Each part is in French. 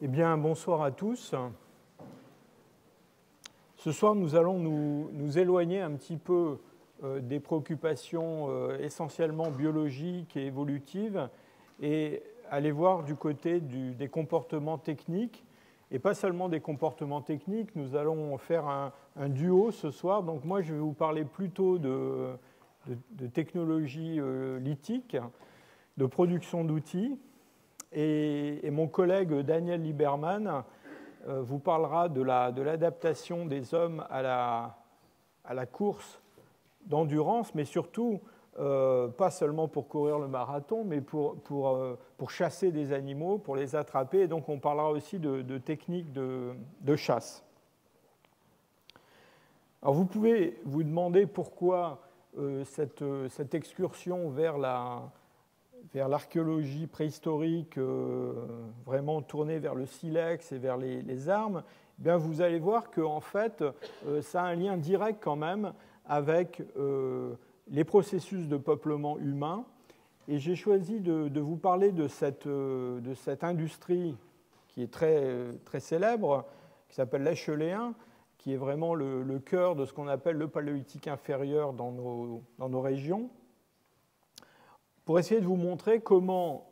Eh bien, bonsoir à tous. Ce soir, nous allons nous éloigner un petit peu des préoccupations essentiellement biologiques et évolutives et aller voir du côté des comportements techniques. Et pas seulement des comportements techniques, nous allons faire un duo ce soir. Donc moi, je vais vous parler plutôt de technologie lithique, de production d'outils. Et mon collègue Daniel Lieberman vous parlera de l'adaptation des hommes à la course d'endurance, mais surtout, pas seulement pour courir le marathon, mais pour chasser des animaux, pour les attraper. Et donc on parlera aussi de techniques de chasse. Alors vous pouvez vous demander pourquoi cette excursion vers l'archéologie préhistorique, vraiment tournée vers le silex et vers les armes, eh bien vous allez voir qu'en fait, ça a un lien direct quand même avec les processus de peuplement humain. Et j'ai choisi de vous parler de cette industrie qui est très célèbre, qui s'appelle l'Acheléen, qui est vraiment le cœur de ce qu'on appelle le paléolithique inférieur dans nos régions, pour essayer de vous montrer comment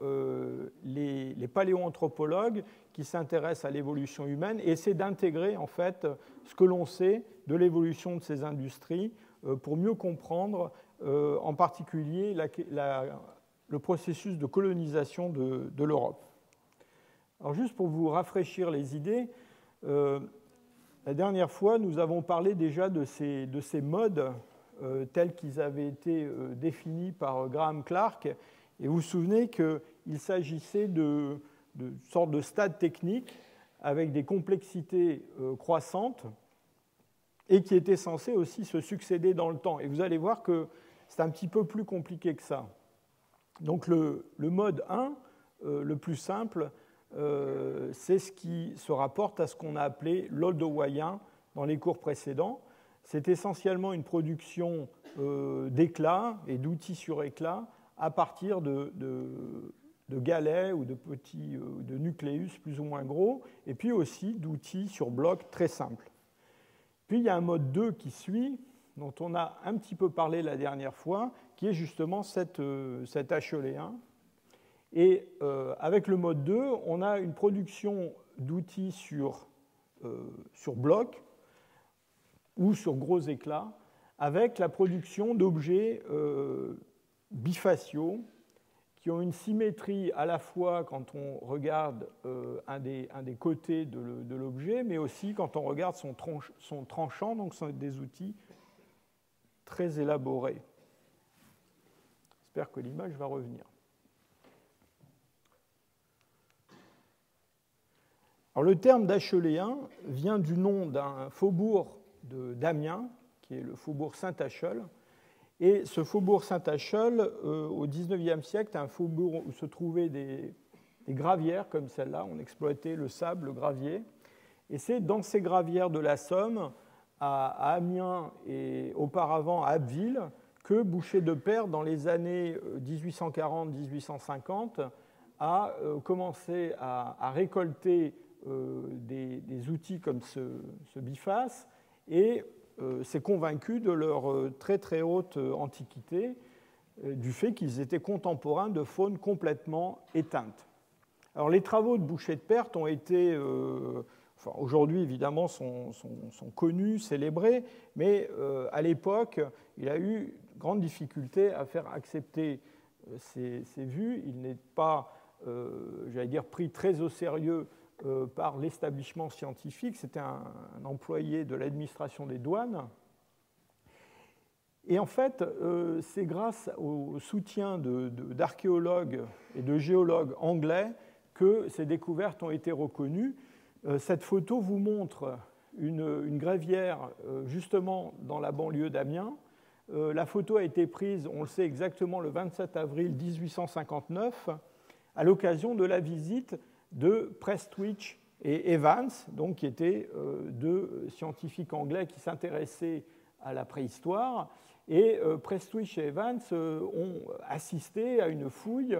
les paléoanthropologues qui s'intéressent à l'évolution humaine essaient d'intégrer en fait ce que l'on sait de l'évolution de ces industries pour mieux comprendre en particulier le processus de colonisation de l'Europe. Alors juste pour vous rafraîchir les idées, la dernière fois nous avons parlé déjà de ces modes tels qu'ils avaient été définis par Graham Clark. Et vous vous souvenez qu'il s'agissait de sortes de stades techniques avec des complexités croissantes et qui étaient censés aussi se succéder dans le temps. Et vous allez voir que c'est un petit peu plus compliqué que ça. Donc le mode 1, le plus simple, c'est ce qui se rapporte à ce qu'on a appelé l'oldowien dans les cours précédents. C'est essentiellement une production d'éclats et d'outils sur éclats à partir de galets ou de nucléus plus ou moins gros, et puis aussi d'outils sur blocs très simples. Puis il y a un mode 2 qui suit, dont on a un petit peu parlé la dernière fois, qui est justement cet Acheléen. Et avec le mode 2, on a une production d'outils sur blocs, ou sur gros éclats, avec la production d'objets bifaciaux qui ont une symétrie à la fois quand on regarde un des côtés de l'objet, mais aussi quand on regarde son tranchant, donc ce sont des outils très élaborés. J'espère que l'image va revenir. Alors, le terme d'Acheléen vient du nom d'un faubourg d'Amiens, qui est le faubourg Saint-Acheul. Et ce faubourg Saint-Acheul, au XIXe siècle, est un faubourg où se trouvaient des gravières comme celle-là. On exploitait le sable, le gravier. Et c'est dans ces gravières de la Somme, à Amiens et auparavant à Abbeville, que Boucher de Perthes, dans les années 1840-1850, a commencé à récolter des outils comme ce biface et s'est convaincu de leur très très haute antiquité, du fait qu'ils étaient contemporains de faunes complètement éteintes. Alors les travaux de Boucher de Perthes ont été, aujourd'hui évidemment sont connus, célébrés, mais à l'époque il a eu grande difficulté à faire accepter ces vues. Il n'est pas, j'allais dire, pris très au sérieux par l'établissement scientifique. C'était un employé de l'administration des douanes. Et en fait, c'est grâce au soutien d'archéologues et de géologues anglais que ces découvertes ont été reconnues. Cette photo vous montre une gravière justement dans la banlieue d'Amiens. La photo a été prise, on le sait exactement, le 27 avril 1859, à l'occasion de la visite de Prestwich et Evans, donc, qui étaient deux scientifiques anglais qui s'intéressaient à la préhistoire. Et Prestwich et Evans ont assisté à une fouille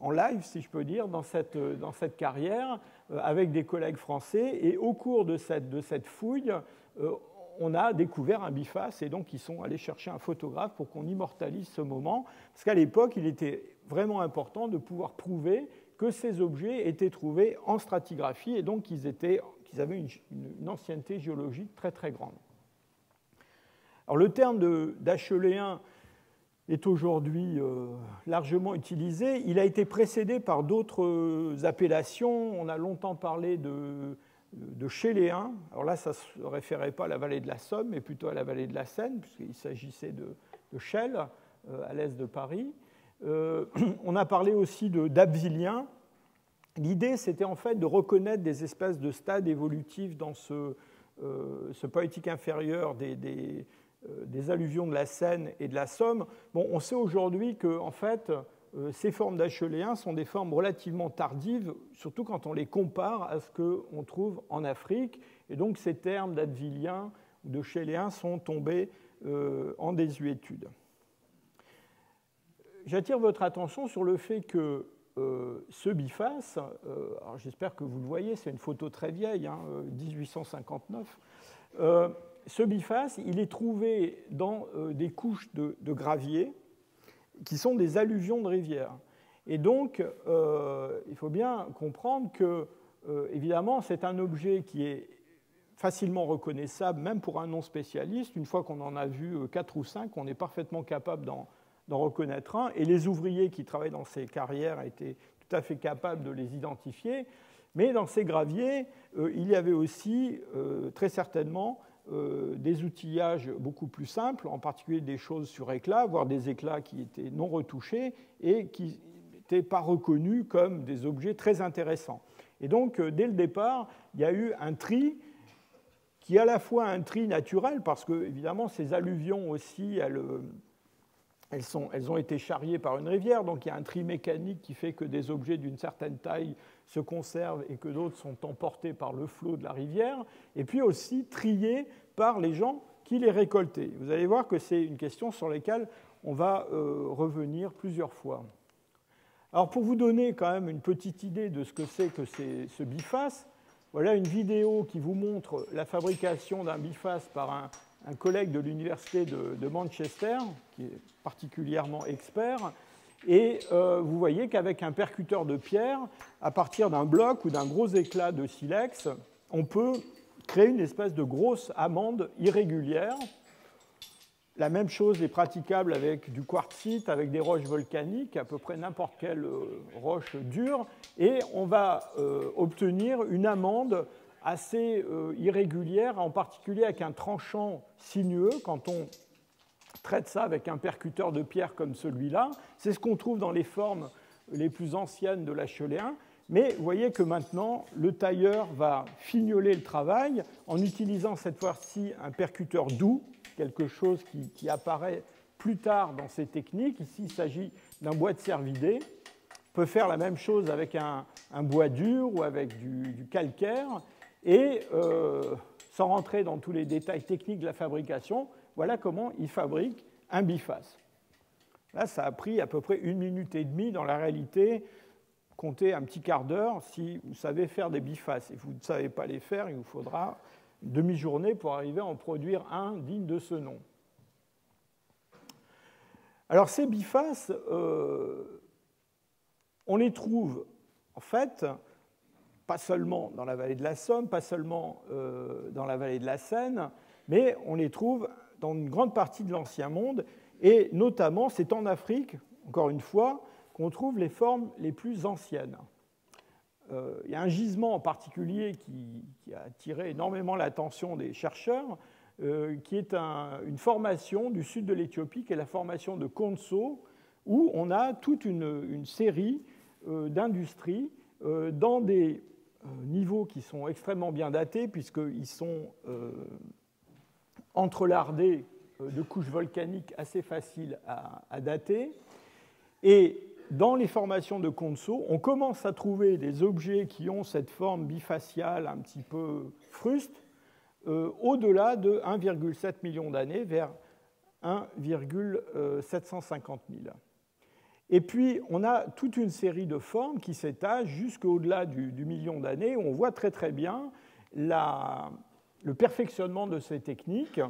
en live, si je peux dire, dans cette carrière, avec des collègues français. Et au cours de cette fouille, on a découvert un biface, et donc ils sont allés chercher un photographe pour qu'on immortalise ce moment, parce qu'à l'époque, il était vraiment important de pouvoir prouver que ces objets étaient trouvés en stratigraphie, et donc qu'ils avaient une ancienneté géologique très très grande. Alors, le terme d'acheléen est aujourd'hui largement utilisé. Il a été précédé par d'autres appellations. On a longtemps parlé de chéléen. Alors là, ça ne se référait pas à la vallée de la Somme, mais plutôt à la vallée de la Seine, puisqu'il s'agissait de Chelles, à l'est de Paris. On a parlé aussi d'absilien. L'idée, c'était en fait de reconnaître des espèces de stades évolutifs dans ce Paléolithique inférieur des alluvions de la Seine et de la Somme. Bon, on sait aujourd'hui que en fait, ces formes d'acheléens sont des formes relativement tardives, surtout quand on les compare à ce qu'on trouve en Afrique. Et donc, ces termes d'advilien ou de chéléen sont tombés en désuétude. J'attire votre attention sur le fait que ce biface, alors j'espère que vous le voyez, c'est une photo très vieille, 1859, ce biface, il est trouvé dans des couches de gravier qui sont des alluvions de rivières. Et donc, il faut bien comprendre que, évidemment, c'est un objet qui est facilement reconnaissable, même pour un non-spécialiste. Une fois qu'on en a vu 4 ou 5, on est parfaitement capable d'en reconnaître un. Et les ouvriers qui travaillent dans ces carrières étaient tout à fait capables de les identifier. Mais dans ces graviers, il y avait aussi, très certainement, des outillages beaucoup plus simples, en particulier des choses sur éclat, voire des éclats qui étaient non retouchés et qui n'étaient pas reconnus comme des objets très intéressants. Et donc, dès le départ, il y a eu un tri qui est à la fois un tri naturel, parce que, évidemment, ces alluvions aussi, elles ont été charriées par une rivière, donc il y a un tri mécanique qui fait que des objets d'une certaine taille se conservent et que d'autres sont emportés par le flot de la rivière, et puis aussi triés par les gens qui les récoltaient. Vous allez voir que c'est une question sur laquelle on va revenir plusieurs fois. Alors, pour vous donner quand même une petite idée de ce que c'est que ce biface, voilà une vidéo qui vous montre la fabrication d'un biface par un collègue de l'université de Manchester, qui est particulièrement expert, et vous voyez qu'avec un percuteur de pierre, à partir d'un bloc ou d'un gros éclat de silex, on peut créer une espèce de grosse amande irrégulière. La même chose est praticable avec du quartzite, avec des roches volcaniques, à peu près n'importe quelle roche dure, et on va obtenir une amande assez irrégulière, en particulier avec un tranchant sinueux. Quand on traite ça avec un percuteur de pierre comme celui-là, c'est ce qu'on trouve dans les formes les plus anciennes de l'acheléen. Mais vous voyez que maintenant, le tailleur va fignoler le travail en utilisant cette fois-ci un percuteur doux, quelque chose qui apparaît plus tard dans ces techniques. Ici, il s'agit d'un bois de cervidé. On peut faire la même chose avec un bois dur ou avec du calcaire. Et sans rentrer dans tous les détails techniques de la fabrication, voilà comment il fabrique un biface. Là, ça a pris à peu près 1 minute et demie. Dans la réalité, comptez un petit quart d'heure si vous savez faire des bifaces. Et vous ne savez pas les faire, il vous faudra une demi-journée pour arriver à en produire un digne de ce nom. Alors, ces bifaces, on les trouve, en fait, pas seulement dans la vallée de la Somme, pas seulement dans la vallée de la Seine, mais on les trouve dans une grande partie de l'Ancien Monde, et notamment, c'est en Afrique, encore une fois, qu'on trouve les formes les plus anciennes. Il y a un gisement en particulier qui a attiré énormément l'attention des chercheurs, qui est une formation du sud de l'Éthiopie, qui est la formation de Konso, où on a toute une série d'industries dans des niveaux qui sont extrêmement bien datés, puisqu'ils sont entrelardés de couches volcaniques assez faciles à dater. Et dans les formations de Konso, on commence à trouver des objets qui ont cette forme bifaciale un petit peu fruste, au-delà de 1,7 million d'années, vers 1,750 000. Et puis, on a toute une série de formes qui s'étagent jusqu'au-delà du million d'années, où on voit très très bien le perfectionnement de ces techniques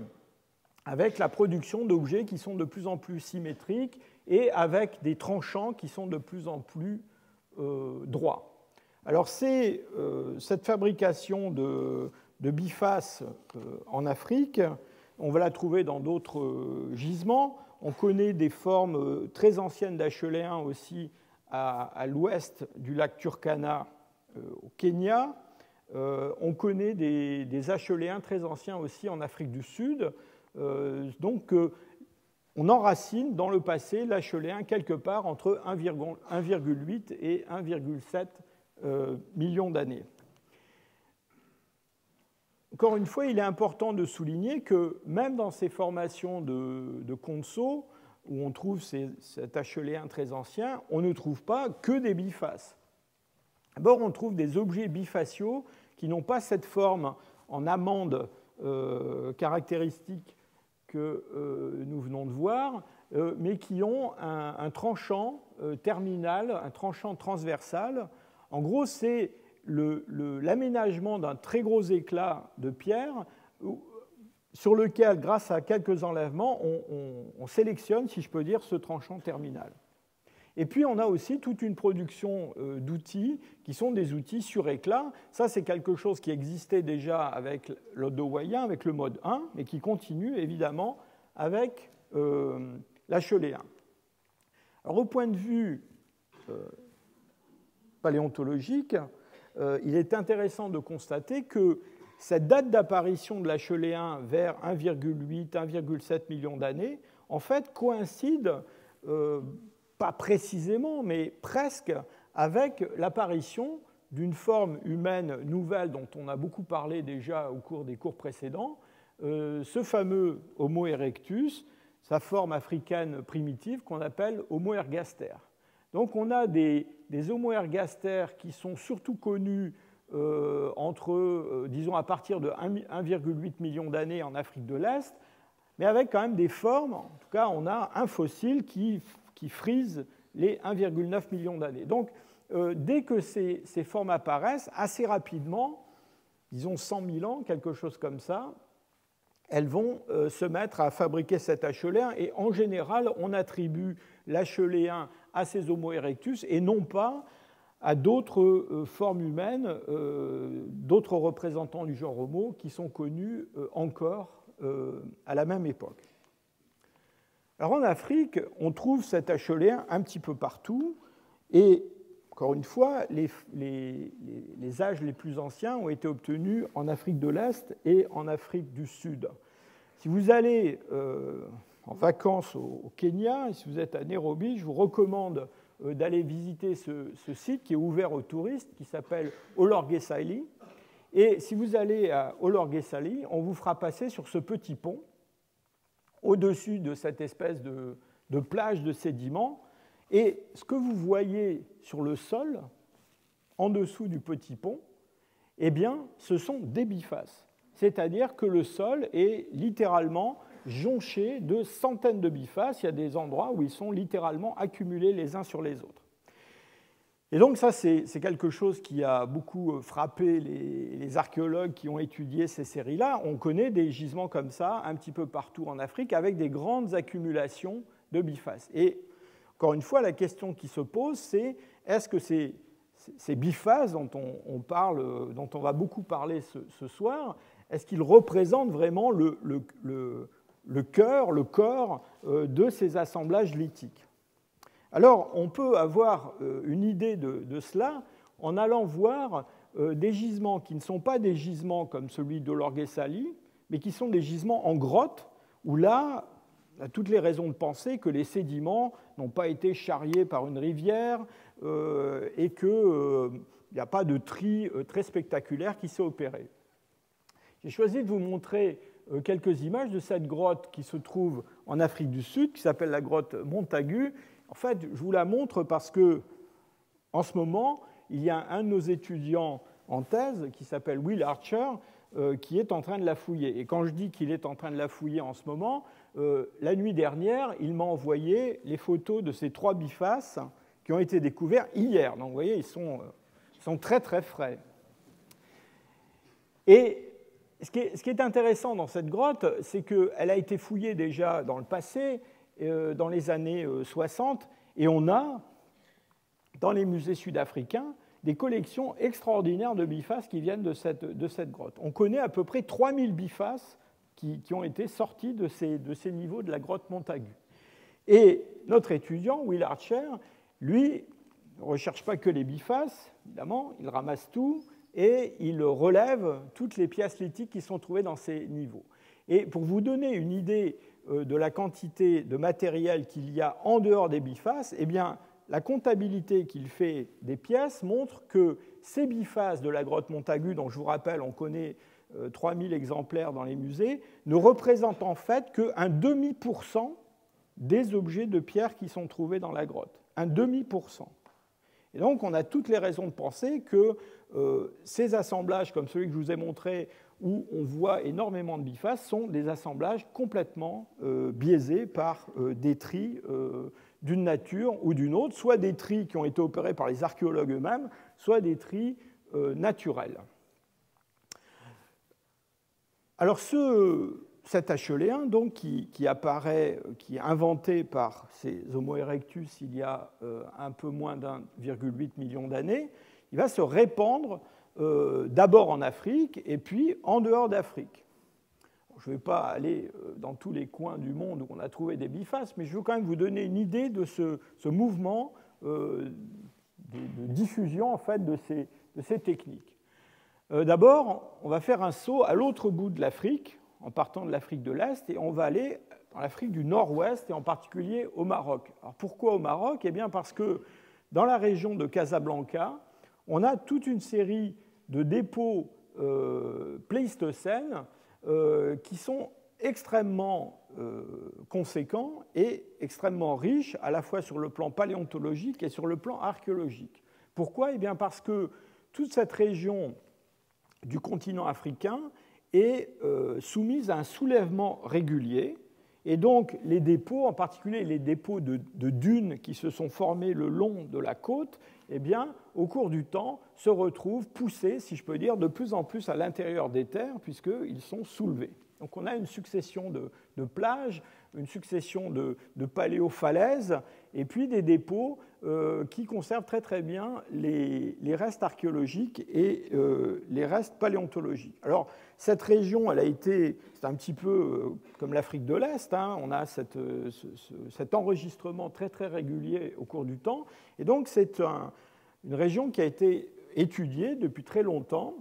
avec la production d'objets qui sont de plus en plus symétriques et avec des tranchants qui sont de plus en plus droits. Alors, cette fabrication de bifaces en Afrique, on va la trouver dans d'autres gisements. On connaît des formes très anciennes d'Acheléens aussi à l'ouest du lac Turkana au Kenya. On connaît des Acheléens très anciens aussi en Afrique du Sud. Donc, on enracine dans le passé l'Acheléen quelque part entre 1,8 et 1,7 millions d'années. Encore une fois, il est important de souligner que même dans ces formations de Conso, où on trouve cet Acheléen très ancien, on ne trouve pas que des bifaces. D'abord, on trouve des objets bifaciaux qui n'ont pas cette forme en amande caractéristique que nous venons de voir, mais qui ont un tranchant terminal, un tranchant transversal. En gros, c'est l'aménagement d'un très gros éclat de pierre sur lequel, grâce à quelques enlèvements, on sélectionne, si je peux dire, ce tranchant terminal. Et puis, on a aussi toute une production d'outils qui sont des outils sur éclat. Ça, c'est quelque chose qui existait déjà avec l'odowayen, avec le mode 1, mais qui continue évidemment avec l'acheléen. Alors, au point de vue paléontologique, il est intéressant de constater que cette date d'apparition de l'acheléen vers 1,8, 1,7 millions d'années, en fait, coïncide, pas précisément, mais presque, avec l'apparition d'une forme humaine nouvelle dont on a beaucoup parlé déjà au cours des cours précédents, ce fameux Homo erectus, sa forme africaine primitive qu'on appelle Homo ergaster. Donc on a des Homo ergaster qui sont surtout connus disons à partir de 1,8 million d'années en Afrique de l'Est, mais avec quand même des formes, en tout cas on a un fossile qui frise les 1,9 million d'années. Donc dès que ces formes apparaissent, assez rapidement, disons 100 000 ans, quelque chose comme ça, elles vont se mettre à fabriquer cet acheléen, et en général on attribue l'acheléen à ces Homo erectus et non pas à d'autres formes humaines, d'autres représentants du genre Homo qui sont connus encore à la même époque. Alors en Afrique, on trouve cet acheléen un petit peu partout, et encore une fois, les âges les plus anciens ont été obtenus en Afrique de l'Est et en Afrique du Sud. Si vous allez en vacances au Kenya, et si vous êtes à Nairobi, je vous recommande d'aller visiter ce site qui est ouvert aux touristes, qui s'appelle Olorgesailie. Et si vous allez à Olorgesailie, on vous fera passer sur ce petit pont, au-dessus de cette espèce de plage de sédiments. Et ce que vous voyez sur le sol, en dessous du petit pont, eh bien, ce sont des bifaces. C'est-à-dire que le sol est littéralement jonché de centaines de bifaces. Il y a des endroits où ils sont littéralement accumulés les uns sur les autres. Et donc ça, c'est quelque chose qui a beaucoup frappé les archéologues qui ont étudié ces séries-là. On connaît des gisements comme ça un petit peu partout en Afrique avec des grandes accumulations de bifaces. Et encore une fois, la question qui se pose, c'est est-ce que ces bifaces dont on va beaucoup parler ce soir, est-ce qu'ils représentent vraiment le cœur, le corps de ces assemblages lithiques? Alors, on peut avoir une idée de cela en allant voir des gisements qui ne sont pas des gisements comme celui d'Olorgesailie, mais qui sont des gisements en grotte, où là, on a toutes les raisons de penser que les sédiments n'ont pas été charriés par une rivière et qu'il n'y a pas de tri très spectaculaire qui s'est opéré. J'ai choisi de vous montrer quelques images de cette grotte qui se trouve en Afrique du Sud, qui s'appelle la grotte Montagu. En fait, je vous la montre parce que, en ce moment, il y a un de nos étudiants en thèse qui s'appelle Will Archer, qui est en train de la fouiller. Et quand je dis qu'il est en train de la fouiller en ce moment, la nuit dernière, il m'a envoyé les photos de ces 3 bifaces qui ont été découverts hier. Donc vous voyez, ils sont très très frais. Et ce qui est intéressant dans cette grotte, c'est qu'elle a été fouillée déjà dans le passé, dans les années 60, et on a, dans les musées sud-africains, des collections extraordinaires de bifaces qui viennent de cette grotte. On connaît à peu près 3000 bifaces qui ont été sortis de ces niveaux de la grotte Montagu. Et notre étudiant, Will Archer, lui, ne recherche pas que les bifaces, évidemment, il ramasse tout, et il relève toutes les pièces lithiques qui sont trouvées dans ces niveaux. Et pour vous donner une idée de la quantité de matériel qu'il y a en dehors des bifaces, eh bien, la comptabilité qu'il fait des pièces montre que ces bifaces de la grotte Montagu, dont je vous rappelle, on connaît 3000 exemplaires dans les musées, ne représentent en fait qu'un demi% des objets de pierre qui sont trouvés dans la grotte. Un demi%. Et donc, on a toutes les raisons de penser que ces assemblages, comme celui que je vous ai montré, où on voit énormément de bifaces, sont des assemblages complètement biaisés par des tris d'une nature ou d'une autre, soit des tris qui ont été opérés par les archéologues eux-mêmes, soit des tris naturels. Alors, cet Acheléen, donc, qui est inventé par ces Homo erectus il y a un peu moins d'1,8 million d'années, il va se répandre d'abord en Afrique et puis en dehors d'Afrique. Je ne vais pas aller dans tous les coins du monde où on a trouvé des bifaces, mais je veux quand même vous donner une idée de ce mouvement de diffusion en fait, de ces techniques. D'abord, on va faire un saut à l'autre bout de l'Afrique, en partant de l'Afrique de l'Est, et on va aller dans l'Afrique du Nord-Ouest, et en particulier au Maroc. Alors pourquoi au Maroc? Eh bien parce que dans la région de Casablanca, on a toute une série de dépôts pléistocènes qui sont extrêmement conséquents et extrêmement riches, à la fois sur le plan paléontologique et sur le plan archéologique. Pourquoi? Eh bien parce que toute cette région du continent africain est soumise à un soulèvement régulier, et donc les dépôts, en particulier les dépôts de dunes qui se sont formés le long de la côte, eh bien, au cours du temps, se retrouvent poussés, si je peux dire, de plus en plus à l'intérieur des terres, puisqu'ils sont soulevés. Donc on a une succession de plages, une succession de paléofalaises, et puis des dépôts qui conservent très très bien les restes archéologiques et les restes paléontologiques. Alors, cette région, elle a été, c'est un petit peu comme l'Afrique de l'Est, hein, on a cet enregistrement très très régulier au cours du temps, et donc c'est une région qui a été étudiée depuis très longtemps.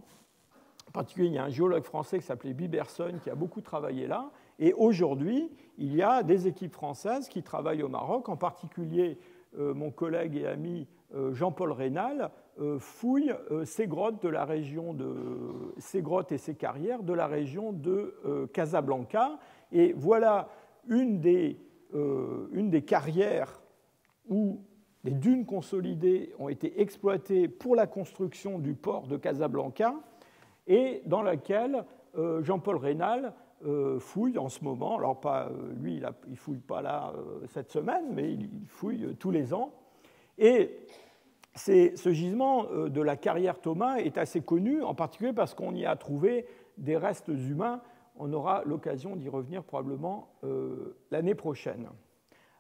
En particulier, il y a un géologue français qui s'appelait Biberson qui a beaucoup travaillé là, et aujourd'hui, il y a des équipes françaises qui travaillent au Maroc, en particulier mon collègue et ami Jean-Paul Reynal fouille ces grottes de la région ces grottes et ces carrières de la région de Casablanca. Et voilà une des carrières où les dunes consolidées ont été exploitées pour la construction du port de Casablanca et dans laquelle Jean-Paul Reynal fouille en ce moment. Alors pas, lui, il ne fouille pas là cette semaine, mais il fouille tous les ans. Et ce gisement de la carrière Thomas est assez connu, en particulier parce qu'on y a trouvé des restes humains. On aura l'occasion d'y revenir probablement l'année prochaine.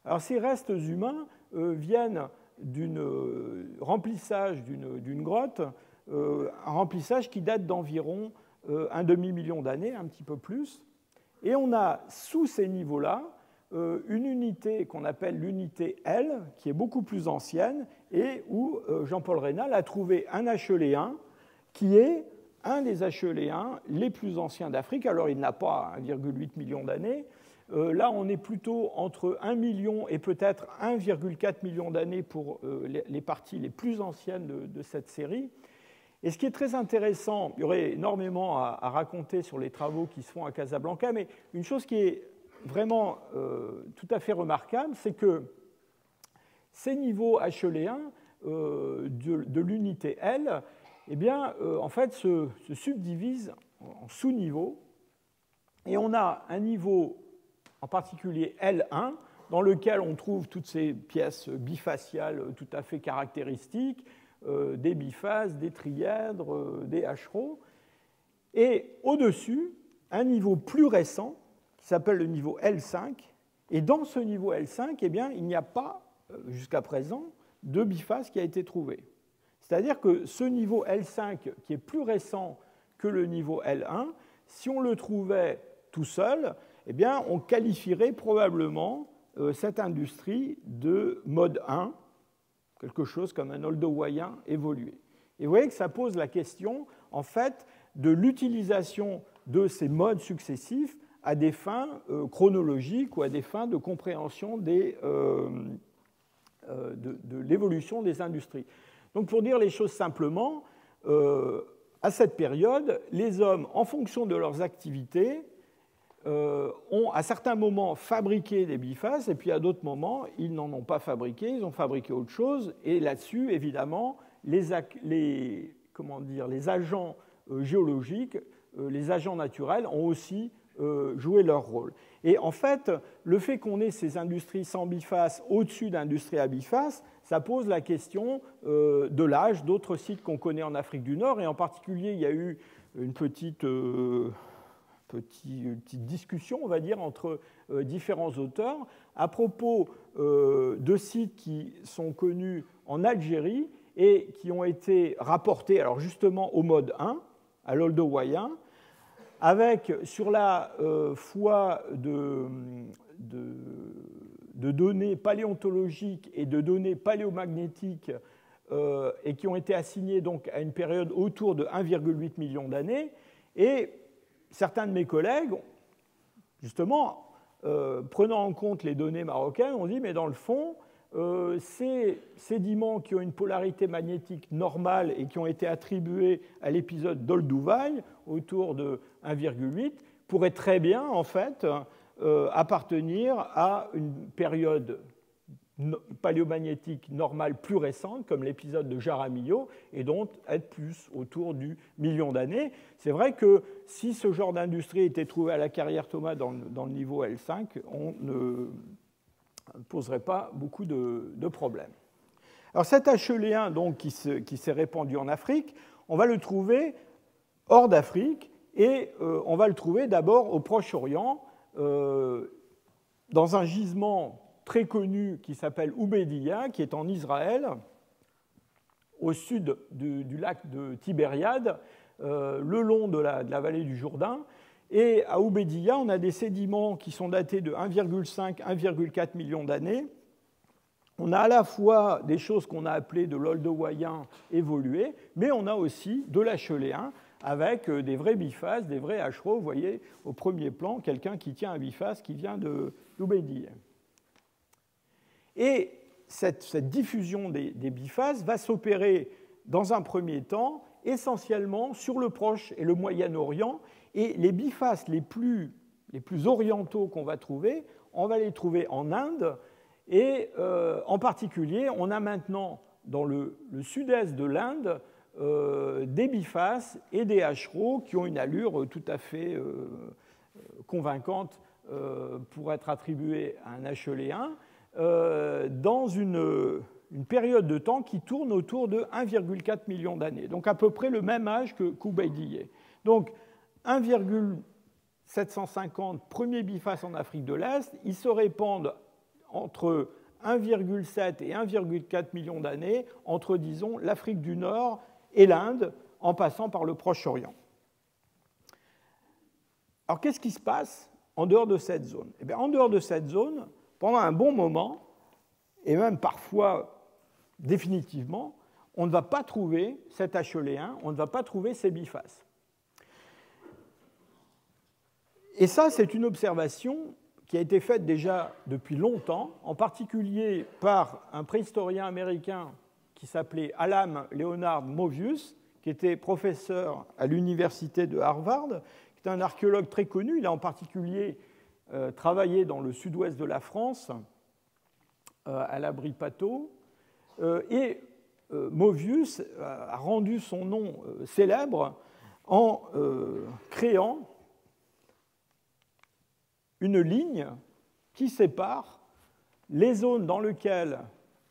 Alors ces restes humains viennent d'un remplissage d'une grotte, un remplissage qui date d'environ un demi-million d'années, un petit peu plus. Et on a sous ces niveaux-là une unité qu'on appelle l'unité L, qui est beaucoup plus ancienne, et où Jean-Paul Reynal a trouvé un acheléen qui est un des acheléens les plus anciens d'Afrique. Alors il n'a pas 1,8 million d'années. Là, on est plutôt entre 1 million et peut-être 1,4 million d'années pour les parties les plus anciennes de cette série. Et ce qui est très intéressant, il y aurait énormément à raconter sur les travaux qui se font à Casablanca, mais une chose qui est vraiment tout à fait remarquable, c'est que ces niveaux acheléens de l'unité L, eh bien, en fait, se subdivisent en sous-niveaux, et on a un niveau en particulier L1, dans lequel on trouve toutes ces pièces bifaciales tout à fait caractéristiques, des biphases, des trièdres, des hachereaux, et au-dessus, un niveau plus récent, qui s'appelle le niveau L5, et dans ce niveau L5, eh bien, il n'y a pas, jusqu'à présent, de biphase qui a été trouvé. C'est-à-dire que ce niveau L5, qui est plus récent que le niveau L1, si on le trouvait tout seul, eh bien, on qualifierait probablement cette industrie de mode 1, quelque chose comme un oldowien évolué. Et vous voyez que ça pose la question, en fait, de l'utilisation de ces modes successifs à des fins chronologiques ou à des fins de compréhension de l'évolution des industries. Donc, pour dire les choses simplement, à cette période, les hommes, en fonction de leurs activités, ont à certains moments fabriqué des biphases, et puis à d'autres moments, ils n'en ont pas fabriqué, ils ont fabriqué autre chose, et là-dessus, évidemment, les agents géologiques, les agents naturels ont aussi joué leur rôle. Et en fait, le fait qu'on ait ces industries sans biface au-dessus d'industries à biface, ça pose la question de l'âge d'autres sites qu'on connaît en Afrique du Nord, et en particulier, il y a eu une petite discussion, on va dire, entre différents auteurs à propos de sites qui sont connus en Algérie et qui ont été rapportés, alors justement au mode 1, à l'oldowien, avec sur la foi de données paléontologiques et de données paléomagnétiques et qui ont été assignées donc à une période autour de 1,8 million d'années. Et certains de mes collègues, justement, prenant en compte les données marocaines, ont dit, mais dans le fond, ces sédiments qui ont une polarité magnétique normale et qui ont été attribués à l'épisode d'Olduvai, autour de 1,8, pourraient très bien, en fait, appartenir à une période paléomagnétique normale plus récente, comme l'épisode de Jaramillo, et donc être plus autour du million d'années. C'est vrai que si ce genre d'industrie était trouvé à la carrière Thomas dans le niveau L5, on ne poserait pas beaucoup de problèmes. Alors cet Acheléen donc, qui s'est répandu en Afrique, on va le trouver hors d'Afrique, et on va le trouver d'abord au Proche-Orient, dans un gisement très connu qui s'appelle Oubeidia, qui est en Israël, au sud du lac de Tibériade, le long de la vallée du Jourdain. Et à Oubeidia, on a des sédiments qui sont datés de 1,5-1,4 million d'années. On a à la fois des choses qu'on a appelées de l'oldowien évolué, mais on a aussi de l'acheléen, avec des vrais biphases, des vrais hachereaux. Vous voyez au premier plan quelqu'un qui tient un biphase qui vient d'Oubeidia. Et cette diffusion des biphases va s'opérer dans un premier temps essentiellement sur le Proche et le Moyen-Orient. Et les biphases les plus orientaux qu'on va trouver, on va les trouver en Inde. Et en particulier, on a maintenant dans le sud-est de l'Inde des biphases et des hachereaux qui ont une allure tout à fait convaincante pour être attribués à un acheléen, dans une période de temps qui tourne autour de 1,4 million d'années, donc à peu près le même âge que Oubeidia. Donc 1,750 premiers bifaces en Afrique de l'Est, ils se répandent entre 1,7 et 1,4 million d'années entre, disons, l'Afrique du Nord et l'Inde, en passant par le Proche-Orient. Alors qu'est-ce qui se passe en dehors de cette zone? Eh bien, en dehors de cette zone, pendant un bon moment, et même parfois définitivement, on ne va pas trouver cet acheléen, on ne va pas trouver ces biphases. Et ça, c'est une observation qui a été faite déjà depuis longtemps, en particulier par un préhistorien américain qui s'appelait Alan Leonard Movius, qui était professeur à l'université de Harvard, qui est un archéologue très connu. Il a en particulier travaillé dans le sud-ouest de la France, à l'abri Pateau. Et Movius a rendu son nom célèbre en créant une ligne qui sépare les zones dans lesquelles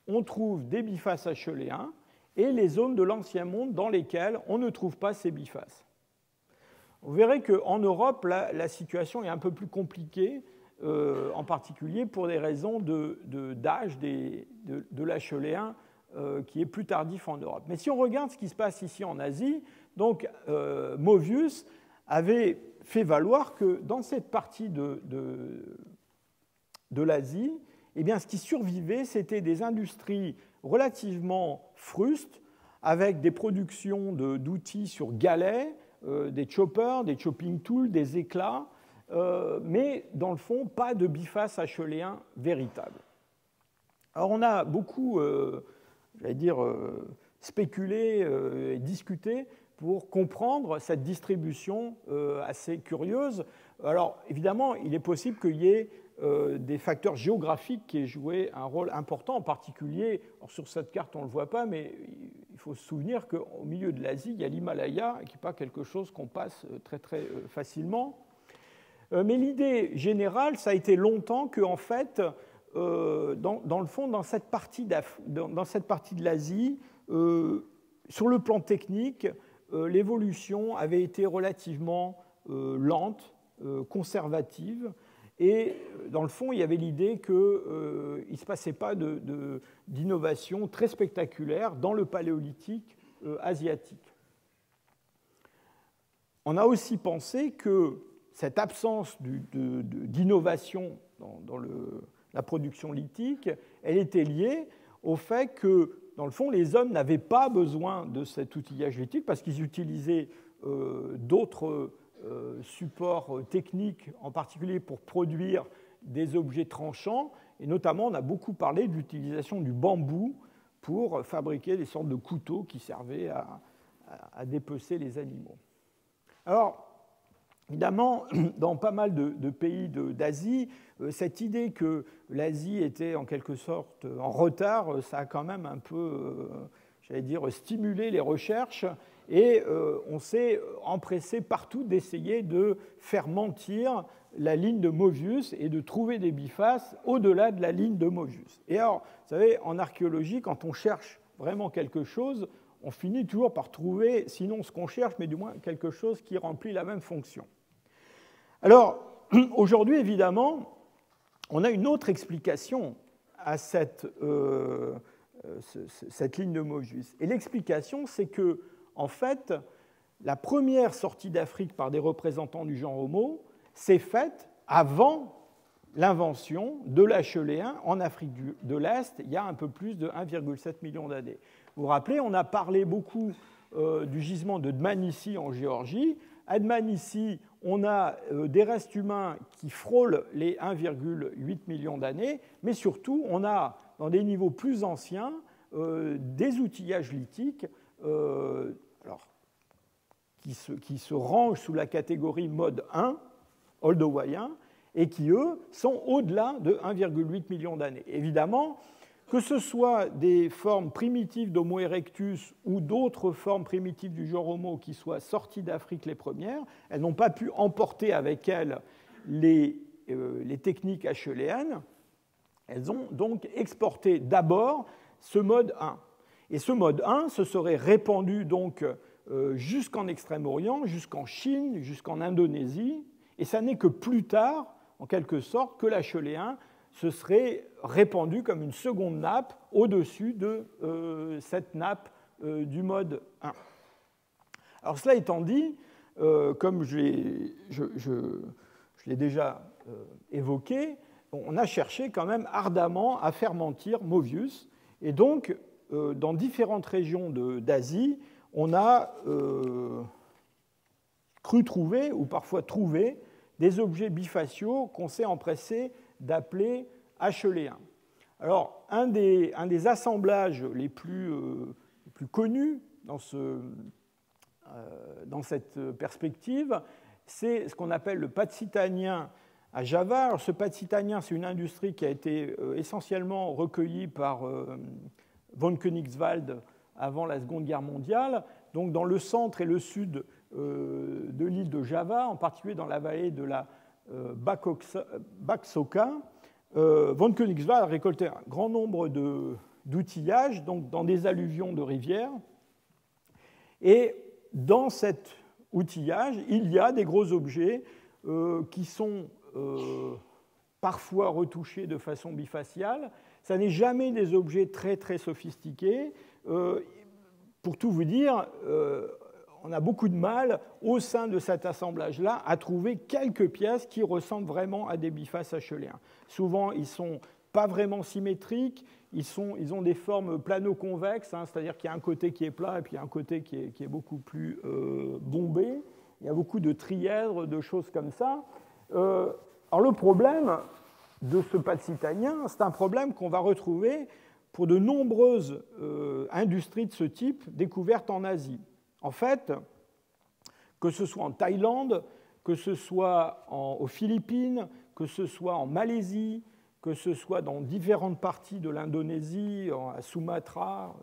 on trouve des bifaces acheléens et les zones de l'ancien monde dans lesquelles on ne trouve pas ces bifaces. Vous verrez qu'en Europe, la situation est un peu plus compliquée, en particulier pour des raisons d'âge de l'acheléen qui est plus tardif en Europe. Mais si on regarde ce qui se passe ici en Asie, donc Movius avait fait valoir que dans cette partie de l'Asie, eh bien, ce qui survivait, c'était des industries relativement frustes, avec des productions d'outils sur galets, des choppers, des chopping tools, des éclats, mais dans le fond, pas de biface acheléen véritable. Alors on a beaucoup, spéculé et discuté pour comprendre cette distribution assez curieuse. Alors évidemment, il est possible qu'il y ait des facteurs géographiques qui aient joué un rôle important, en particulier, sur cette carte on ne le voit pas, mais il faut se souvenir qu'au milieu de l'Asie, il y a l'Himalaya, qui n'est pas quelque chose qu'on passe très très facilement. Mais l'idée générale, ça a été longtemps qu'en fait, dans le fond, dans cette partie de l'Asie, sur le plan technique, l'évolution avait été relativement lente, conservative, et dans le fond, il y avait l'idée qu'il ne se passait pas d'innovation très spectaculaire dans le paléolithique asiatique. On a aussi pensé que cette absence d'innovation dans la production lithique, elle était liée au fait que, dans le fond, les hommes n'avaient pas besoin de cet outillage lithique parce qu'ils utilisaient d'autres supports techniques, en particulier pour produire des objets tranchants. Et notamment, on a beaucoup parlé de l'utilisation du bambou pour fabriquer des sortes de couteaux qui servaient à dépecer les animaux. Alors, évidemment, dans pas mal de pays d'Asie, cette idée que l'Asie était en quelque sorte en retard, ça a quand même un peu, stimulé les recherches, et on s'est empressé partout d'essayer de faire mentir la ligne de Movius et de trouver des bifaces au-delà de la ligne de Movius. Et alors, vous savez, en archéologie, quand on cherche vraiment quelque chose, on finit toujours par trouver, sinon ce qu'on cherche, mais du moins quelque chose qui remplit la même fonction. Alors, aujourd'hui, évidemment, on a une autre explication à cette ligne de Movius. Et l'explication, c'est que, en fait, la première sortie d'Afrique par des représentants du genre Homo s'est faite avant l'invention de l'acheléen en Afrique de l'Est, il y a un peu plus de 1,7 million d'années. Vous vous rappelez, on a parlé beaucoup du gisement de Dmanisi en Géorgie. À Dmanisi, on a des restes humains qui frôlent les 1,8 million d'années, mais surtout, on a, dans des niveaux plus anciens, des outillages lithiques qui se rangent sous la catégorie mode 1, oldowien, et qui, eux, sont au-delà de 1,8 million d'années. Évidemment, que ce soit des formes primitives d'Homo erectus ou d'autres formes primitives du genre Homo qui soient sorties d'Afrique les premières, elles n'ont pas pu emporter avec elles les techniques acheléennes. Elles ont donc exporté d'abord ce mode 1. Et ce mode 1 se serait répandu donc jusqu'en Extrême-Orient, jusqu'en Chine, jusqu'en Indonésie, et ça n'est que plus tard, en quelque sorte, que l'acheléen se serait répandu comme une seconde nappe au-dessus de cette nappe du mode 1. Alors cela étant dit, comme je l'ai déjà évoqué, on a cherché quand même ardemment à faire mentir Movius, et donc dans différentes régions d'Asie, on a cru trouver, ou parfois trouvé, des objets bifaciaux qu'on s'est empressé d'appeler acheléens. Alors, un des assemblages les plus connus dans cette perspective, c'est ce qu'on appelle le patsitanien à Java. Alors, ce patsitanien, c'est une industrie qui a été essentiellement recueillie par von Königswald avant la Seconde Guerre mondiale. Donc, dans le centre et le sud de l'île de Java, en particulier dans la vallée de la Baksoka. Von Königswald a récolté un grand nombre d'outillages, donc dans des alluvions de rivières. Et dans cet outillage, il y a des gros objets qui sont parfois retouchés de façon bifaciale. Ça n'est jamais des objets très, très sophistiqués. Pour tout vous dire, on a beaucoup de mal, au sein de cet assemblage-là, à trouver quelques pièces qui ressemblent vraiment à des bifaces acheléens. Souvent, ils ne sont pas vraiment symétriques, ils ont des formes plano-convexes, hein, c'est-à-dire qu'il y a un côté qui est plat et puis un côté qui est beaucoup plus bombé. Il y a beaucoup de trièdres, de choses comme ça. Alors le problème de ce patsitanien, c'est un problème qu'on va retrouver pour de nombreuses industries de ce type découvertes en Asie. En fait, que ce soit en Thaïlande, que ce soit aux Philippines, que ce soit en Malaisie, que ce soit dans différentes parties de l'Indonésie, à Sumatra,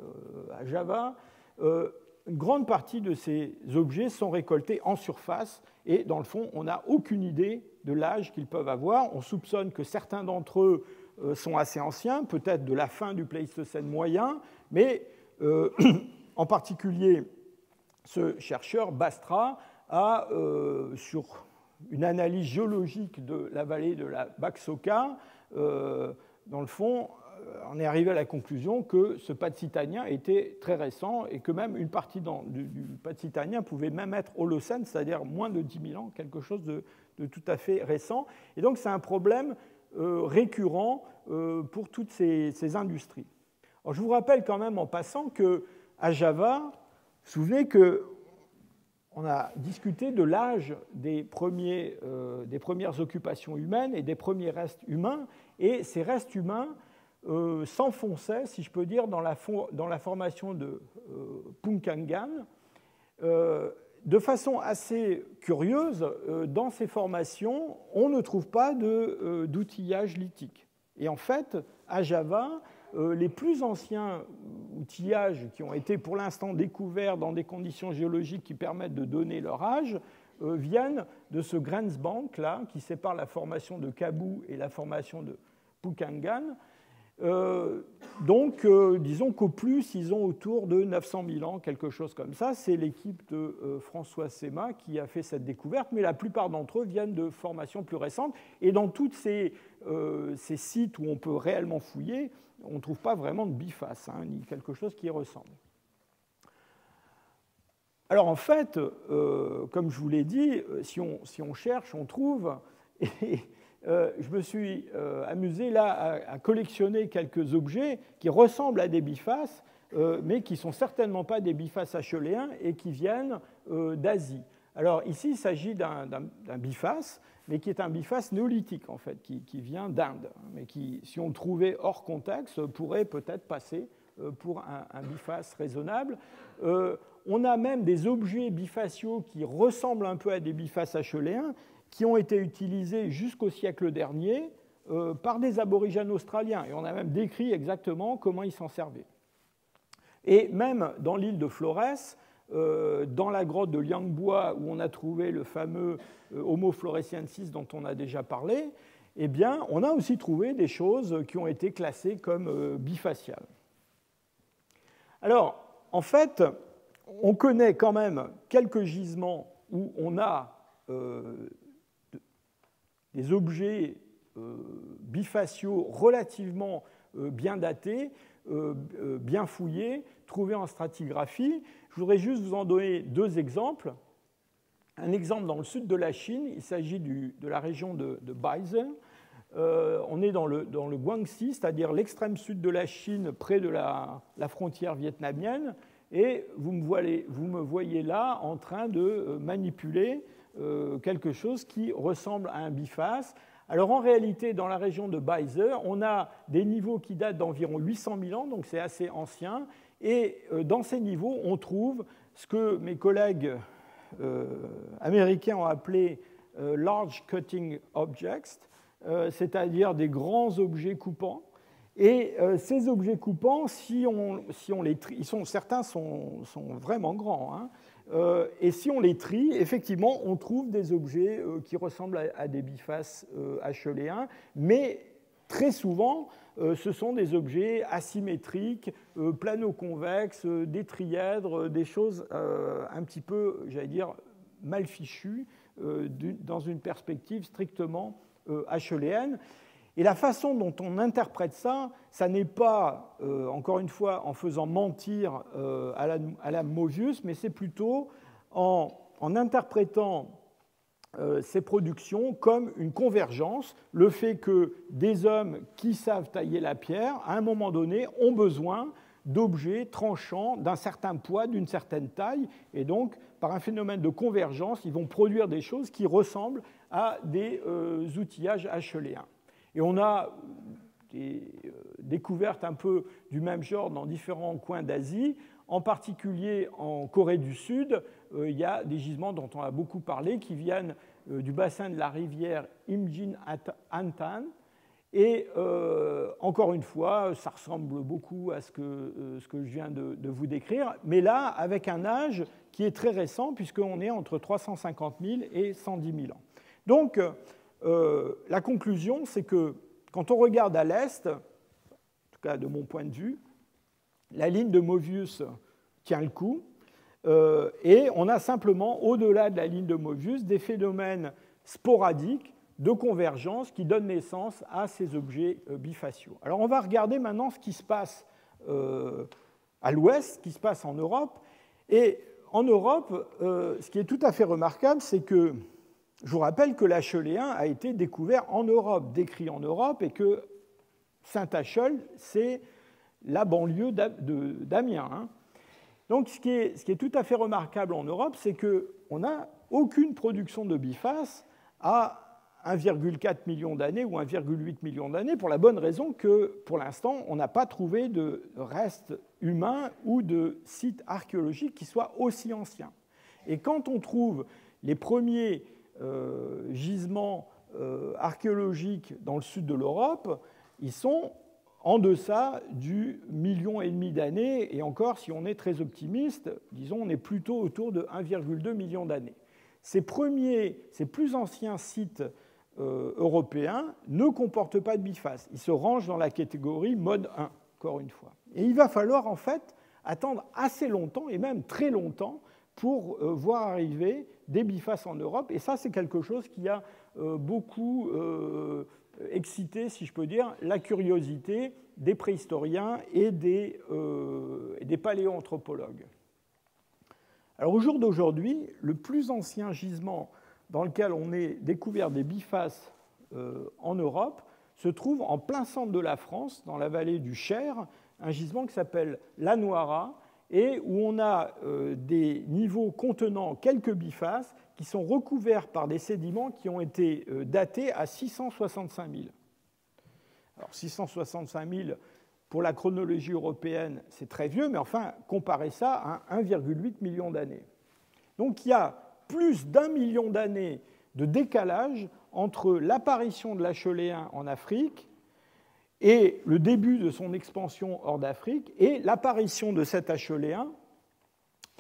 à Java, une grande partie de ces objets sont récoltés en surface et dans le fond, on n'a aucune idée de l'âge qu'ils peuvent avoir. On soupçonne que certains d'entre eux sont assez anciens, peut-être de la fin du Pléistocène moyen, mais en particulier, ce chercheur, Bastra, a, sur une analyse géologique de la vallée de la Baksoka, dans le fond, on est arrivé à la conclusion que ce patsitanien était très récent et que même une partie du patsitanien pouvait même être Holocène, c'est-à-dire moins de 10 000 ans, quelque chose de tout à fait récent. Et donc c'est un problème récurrent pour toutes ces industries. Alors, je vous rappelle quand même en passant qu'à Java, vous vous souvenez qu'on a discuté de l'âge des premières occupations humaines et des premiers restes humains, et ces restes humains s'enfonçaient, si je peux dire, dans la formation de Punkangan. De façon assez curieuse, dans ces formations, on ne trouve pas d'outillage lithique. Et en fait, à Java, les plus anciens outillages qui ont été pour l'instant découverts dans des conditions géologiques qui permettent de donner leur âge viennent de ce Grenzbank là, qui sépare la formation de Kabu et la formation de Punkangan. Donc, disons qu'au plus, ils ont autour de 900 000 ans, quelque chose comme ça. C'est l'équipe de François Sema qui a fait cette découverte, mais la plupart d'entre eux viennent de formations plus récentes. Et dans tous ces sites où on peut réellement fouiller, on ne trouve pas vraiment de biface, hein, ni quelque chose qui y ressemble. Alors en fait, comme je vous l'ai dit, si on cherche, on trouve. Et je me suis amusé là à collectionner quelques objets qui ressemblent à des bifaces, mais qui ne sont certainement pas des bifaces acheléens et qui viennent d'Asie. Alors ici, il s'agit d'un biface, mais qui est un biface néolithique, en fait, qui vient d'Inde, mais qui, si on le trouvait hors contexte, pourrait peut-être passer pour un biface raisonnable. On a même des objets bifaciaux qui ressemblent un peu à des bifaces acheléens, qui ont été utilisés jusqu'au siècle dernier par des aborigènes australiens. Et on a même décrit exactement comment ils s'en servaient. Et même dans l'île de Flores, dans la grotte de Liangboi, où on a trouvé le fameux Homo floresiensis dont on a déjà parlé, eh bien, on a aussi trouvé des choses qui ont été classées comme bifaciales. Alors, en fait, on connaît quand même quelques gisements où on a des objets bifaciaux relativement bien datés, bien fouillés, trouvés en stratigraphie. Je voudrais juste vous en donner deux exemples. Un exemple dans le sud de la Chine, il s'agit de la région de Baizen. On est dans le Guangxi, c'est-à-dire l'extrême sud de la Chine, près de la frontière vietnamienne, et vous me voyez là en train de manipuler quelque chose qui ressemble à un biface. Alors en réalité, dans la région de Baizen, on a des niveaux qui datent d'environ 800 000 ans, donc c'est assez ancien, et dans ces niveaux, on trouve ce que mes collègues américains ont appelé large cutting objects, c'est-à-dire des grands objets coupants. Et ces objets coupants, si on les trie, certains sont vraiment grands, hein, Et si on les trie, effectivement, on trouve des objets qui ressemblent à des bifaces acheléens, mais très souvent, ce sont des objets asymétriques, plano-convexes, des trièdres, des choses un petit peu, j'allais dire, mal fichues, dans une perspective strictement acheléenne. Et la façon dont on interprète ça, ça n'est pas, encore une fois, en faisant mentir à la Movius, mais c'est plutôt en interprétant ces productions comme une convergence, le fait que des hommes qui savent tailler la pierre, à un moment donné, ont besoin d'objets tranchants d'un certain poids, d'une certaine taille, et donc, par un phénomène de convergence, ils vont produire des choses qui ressemblent à des outillages acheléens. Et on a des découvertes un peu du même genre dans différents coins d'Asie, en particulier en Corée du Sud. Il y a des gisements dont on a beaucoup parlé qui viennent du bassin de la rivière Imjin-Antan. Et encore une fois, ça ressemble beaucoup à ce que je viens de vous décrire, mais là, avec un âge qui est très récent, puisqu'on est entre 350 000 et 110 000 ans. Donc, la conclusion, c'est que quand on regarde à l'est, en tout cas de mon point de vue, la ligne de Movius tient le coup, et on a simplement, au-delà de la ligne de Movius, des phénomènes sporadiques de convergence qui donnent naissance à ces objets bifaciaux. Alors on va regarder maintenant ce qui se passe à l'ouest, ce qui se passe en Europe. Et en Europe, ce qui est tout à fait remarquable, c'est que je vous rappelle que l'acheléen a été découvert en Europe, décrit en Europe, et que Saint-Acheul, c'est la banlieue d'Amiens. Hein. Donc ce qui est tout à fait remarquable en Europe, c'est qu'on n'a aucune production de bifaces à 1,4 million d'années ou 1,8 million d'années, pour la bonne raison que, pour l'instant, on n'a pas trouvé de restes humains ou de sites archéologiques qui soient aussi anciens. Et quand on trouve les premiers gisements archéologiques dans le sud de l'Europe, ils sont en deçà du 1,5 million d'années, et encore, si on est très optimiste, disons, on est plutôt autour de 1,2 million d'années. Ces plus anciens sites européens ne comportent pas de bifaces. Ils se rangent dans la catégorie mode 1, encore une fois. Et il va falloir en fait attendre assez longtemps, et même très longtemps, pour voir arriver des bifaces en Europe. Et ça, c'est quelque chose qui a beaucoup excité, si je peux dire, la curiosité des préhistoriens et des paléoanthropologues. Alors, au jour d'aujourd'hui, le plus ancien gisement dans lequel on ait découvert des bifaces en Europe se trouve en plein centre de la France, dans la vallée du Cher, un gisement qui s'appelle l'Anoira, et où on a des niveaux contenant quelques bifaces qui sont recouverts par des sédiments qui ont été datés à 665 000. Alors 665 000, pour la chronologie européenne, c'est très vieux, mais enfin, comparez ça à 1,8 million d'années. Donc il y a plus d'1 million d'années de décalage entre l'apparition de l'acheléen en Afrique et le début de son expansion hors d'Afrique et l'apparition de cet acheléen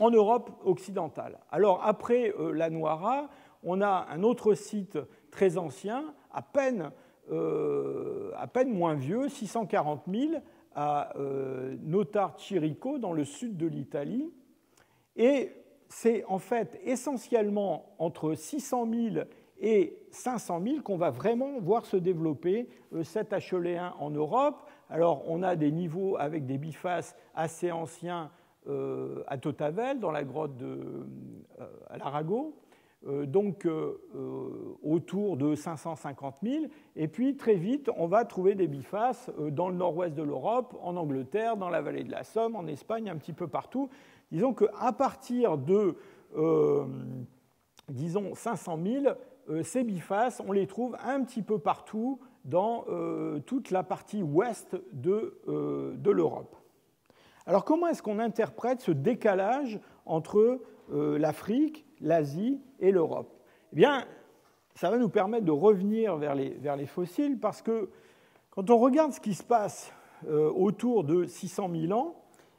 en Europe occidentale. Alors après l'Anoira, on a un autre site très ancien, à peine moins vieux, 640 000, à Notar Chirico, dans le sud de l'Italie. Et c'est en fait essentiellement entre 600 000 et 500 000 qu'on va vraiment voir se développer cet acheléen en Europe. Alors, on a des niveaux avec des bifaces assez anciens à Totavel, dans la grotte à l'Arago, donc autour de 550 000. Et puis, très vite, on va trouver des bifaces dans le nord-ouest de l'Europe, en Angleterre, dans la vallée de la Somme, en Espagne, un petit peu partout. Disons qu'à partir de, disons, 500 000, ces bifaces, on les trouve un petit peu partout dans toute la partie ouest de l'Europe. Alors comment est-ce qu'on interprète ce décalage entre l'Afrique, l'Asie et l'Europe? Eh bien, ça va nous permettre de revenir vers les fossiles, parce que quand on regarde ce qui se passe autour de 600 000 ans,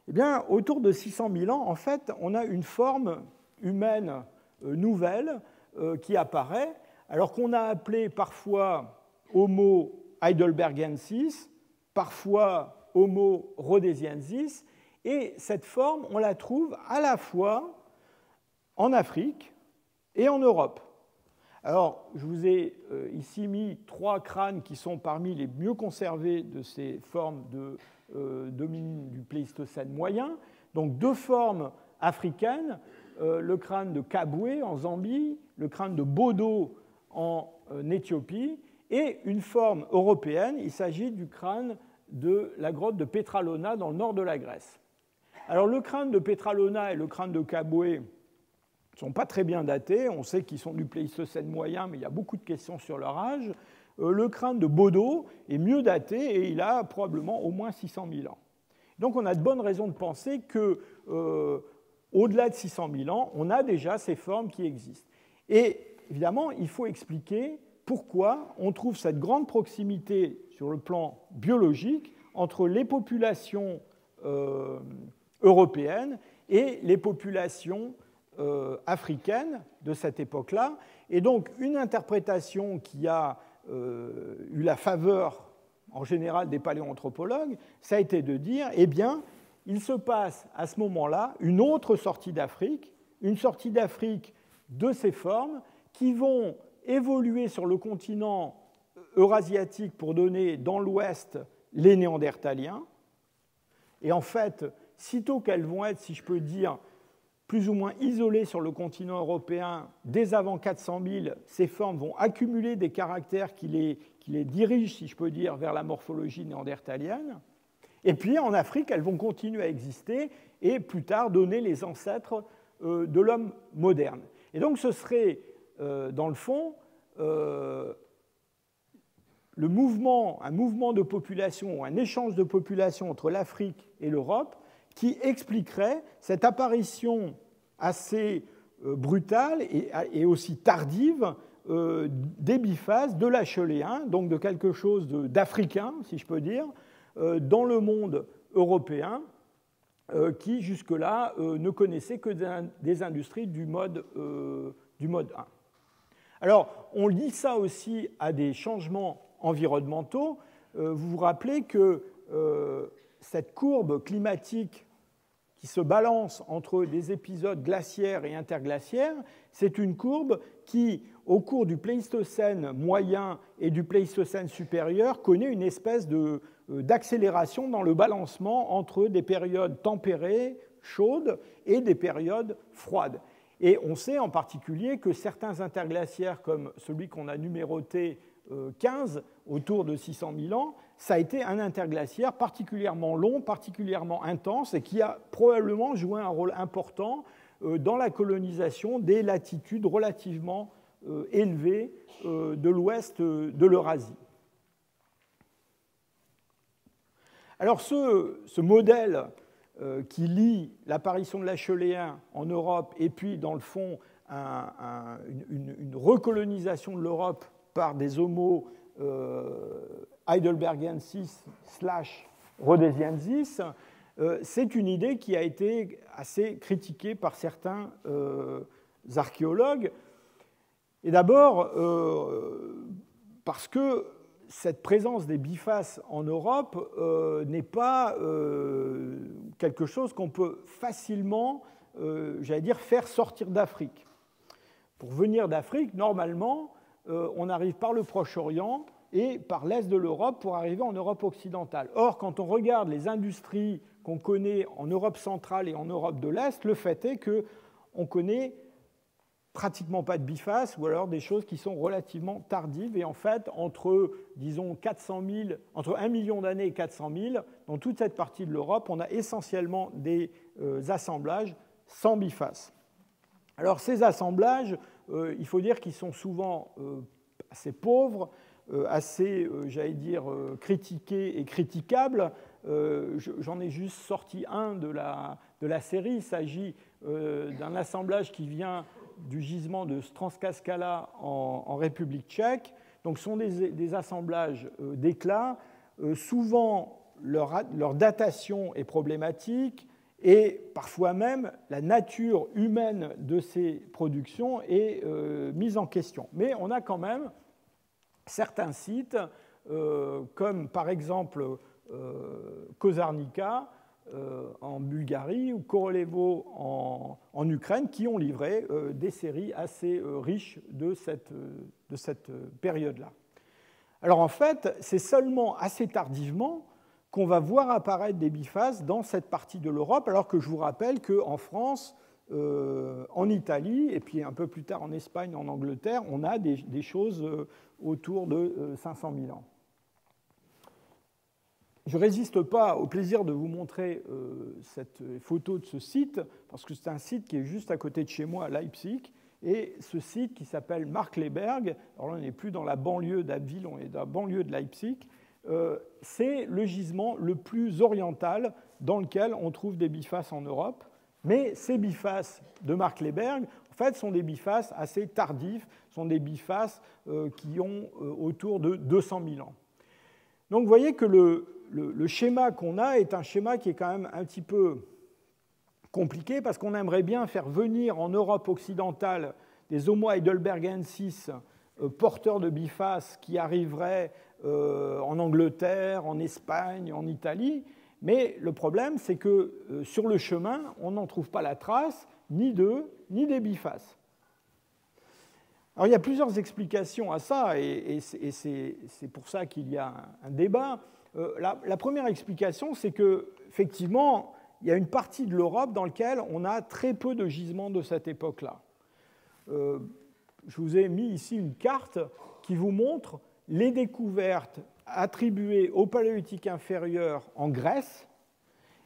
eh bien, autour de 600 000 ans, en fait, on a une forme humaine nouvelle qui apparaît, alors qu'on a appelé parfois Homo heidelbergensis, parfois Homo rhodesiensis, et cette forme, on la trouve à la fois en Afrique et en Europe. Alors, je vous ai ici mis 3 crânes qui sont parmi les mieux conservés de ces formes d'hominines du Pléistocène moyen. Donc, 2 formes africaines, le crâne de Kabwe en Zambie, le crâne de Bodo en Éthiopie, et une forme européenne, il s'agit du crâne de la grotte de Petralona dans le nord de la Grèce. Alors, le crâne de Petralona et le crâne de Kabwe ne sont pas très bien datés. On sait qu'ils sont du Pléistocène moyen, mais il y a beaucoup de questions sur leur âge. Le crâne de Bodo est mieux daté et il a probablement au moins 600 000 ans. Donc on a de bonnes raisons de penser qu'au-delà de 600 000 ans, on a déjà ces formes qui existent. Et évidemment, il faut expliquer pourquoi on trouve cette grande proximité sur le plan biologique entre les populations européennes et les populations africaine de cette époque-là. Et donc, une interprétation qui a eu la faveur, en général, des paléoanthropologues, ça a été de dire, eh bien, il se passe à ce moment-là une autre sortie d'Afrique, une sortie d'Afrique de ces formes qui vont évoluer sur le continent eurasiatique pour donner dans l'ouest les Néandertaliens. Et en fait, sitôt qu'elles vont être, si je peux dire, plus ou moins isolées sur le continent européen, dès avant 400 000, ces formes vont accumuler des caractères qui les dirigent, si je peux dire, vers la morphologie néandertalienne. Et puis, en Afrique, elles vont continuer à exister et plus tard donner les ancêtres de l'homme moderne. Et donc, ce serait, dans le fond, un mouvement de population, un échange de population entre l'Afrique et l'Europe qui expliquerait cette apparition assez brutale et aussi tardive des biphases de l'acheléen, donc de quelque chose d'africain, si je peux dire, dans le monde européen, qui jusque-là ne connaissait que des industries du mode 1. Alors, on lie ça aussi à des changements environnementaux. Vous vous rappelez que cette courbe climatique qui se balance entre des épisodes glaciaires et interglaciaires, c'est une courbe qui, au cours du Pléistocène moyen et du Pléistocène supérieur, connaît une espèce d'accélération dans le balancement entre des périodes tempérées, chaudes, et des périodes froides. Et on sait en particulier que certains interglaciaires, comme celui qu'on a numéroté 15, autour de 600 000 ans, ça a été un interglaciaire particulièrement long, particulièrement intense, et qui a probablement joué un rôle important dans la colonisation des latitudes relativement élevées de l'ouest de l'Eurasie. Alors ce modèle qui lie l'apparition de l'acheléen en Europe et puis, dans le fond, une recolonisation de l'Europe par des Homo heidelbergensis / rhodesiensis, c'est une idée qui a été assez critiquée par certains archéologues. Et d'abord, parce que cette présence des bifaces en Europe n'est pas quelque chose qu'on peut facilement, j'allais dire, faire sortir d'Afrique. Pour venir d'Afrique, normalement, on arrive par le Proche-Orient et par l'est de l'Europe pour arriver en Europe occidentale. Or, quand on regarde les industries qu'on connaît en Europe centrale et en Europe de l'Est, le fait est qu'on connaît pratiquement pas de bifaces ou alors des choses qui sont relativement tardives. Et en fait, entre, disons, 400 000, entre 1 million d'années et 400 000, dans toute cette partie de l'Europe, on a essentiellement des assemblages sans bifaces. Alors, ces assemblages, il faut dire qu'ils sont souvent assez pauvres, assez, j'allais dire, critiqués et critiquables. J'en ai juste sorti un de la série. Il s'agit d'un assemblage qui vient du gisement de Stranska Skala en République tchèque. Donc, ce sont des assemblages d'éclats. Souvent, leur datation est problématique Et parfois même, la nature humaine de ces productions est mise en question. Mais on a quand même certains sites, comme par exemple Kozarnica en Bulgarie ou Korolevo en Ukraine, qui ont livré des séries assez riches de cette période-là. Alors en fait, c'est seulement assez tardivement qu'on va voir apparaître des bifaces dans cette partie de l'Europe, alors que je vous rappelle qu'en France, en Italie, et puis un peu plus tard en Espagne, en Angleterre, on a des choses autour de 500 000 ans. Je ne résiste pas au plaisir de vous montrer cette photo de ce site, parce que c'est un site qui est juste à côté de chez moi, à Leipzig, et ce site qui s'appelle Markkleeberg, alors là on n'est plus dans la banlieue d'Abbeville, on est dans la banlieue de Leipzig, c'est le gisement le plus oriental dans lequel on trouve des bifaces en Europe, mais ces bifaces de Markkleeberg, en fait, sont des bifaces assez tardifs, sont des bifaces qui ont autour de 200 000 ans. Donc vous voyez que le schéma qu'on a est un schéma qui est quand même un petit peu compliqué parce qu'on aimerait bien faire venir en Europe occidentale des Homo heidelbergensis porteurs de bifaces qui arriveraient en Angleterre, en Espagne, en Italie, mais le problème c'est que sur le chemin, on n'en trouve pas la trace ni d'eux, ni des bifaces. Alors il y a plusieurs explications à ça, et c'est pour ça qu'il y a un débat. La première explication, c'est qu'effectivement, il y a une partie de l'Europe dans laquelle on a très peu de gisements de cette époque-là. Je vous ai mis ici une carte qui vous montre les découvertes attribuées au Paléolithique inférieur en Grèce,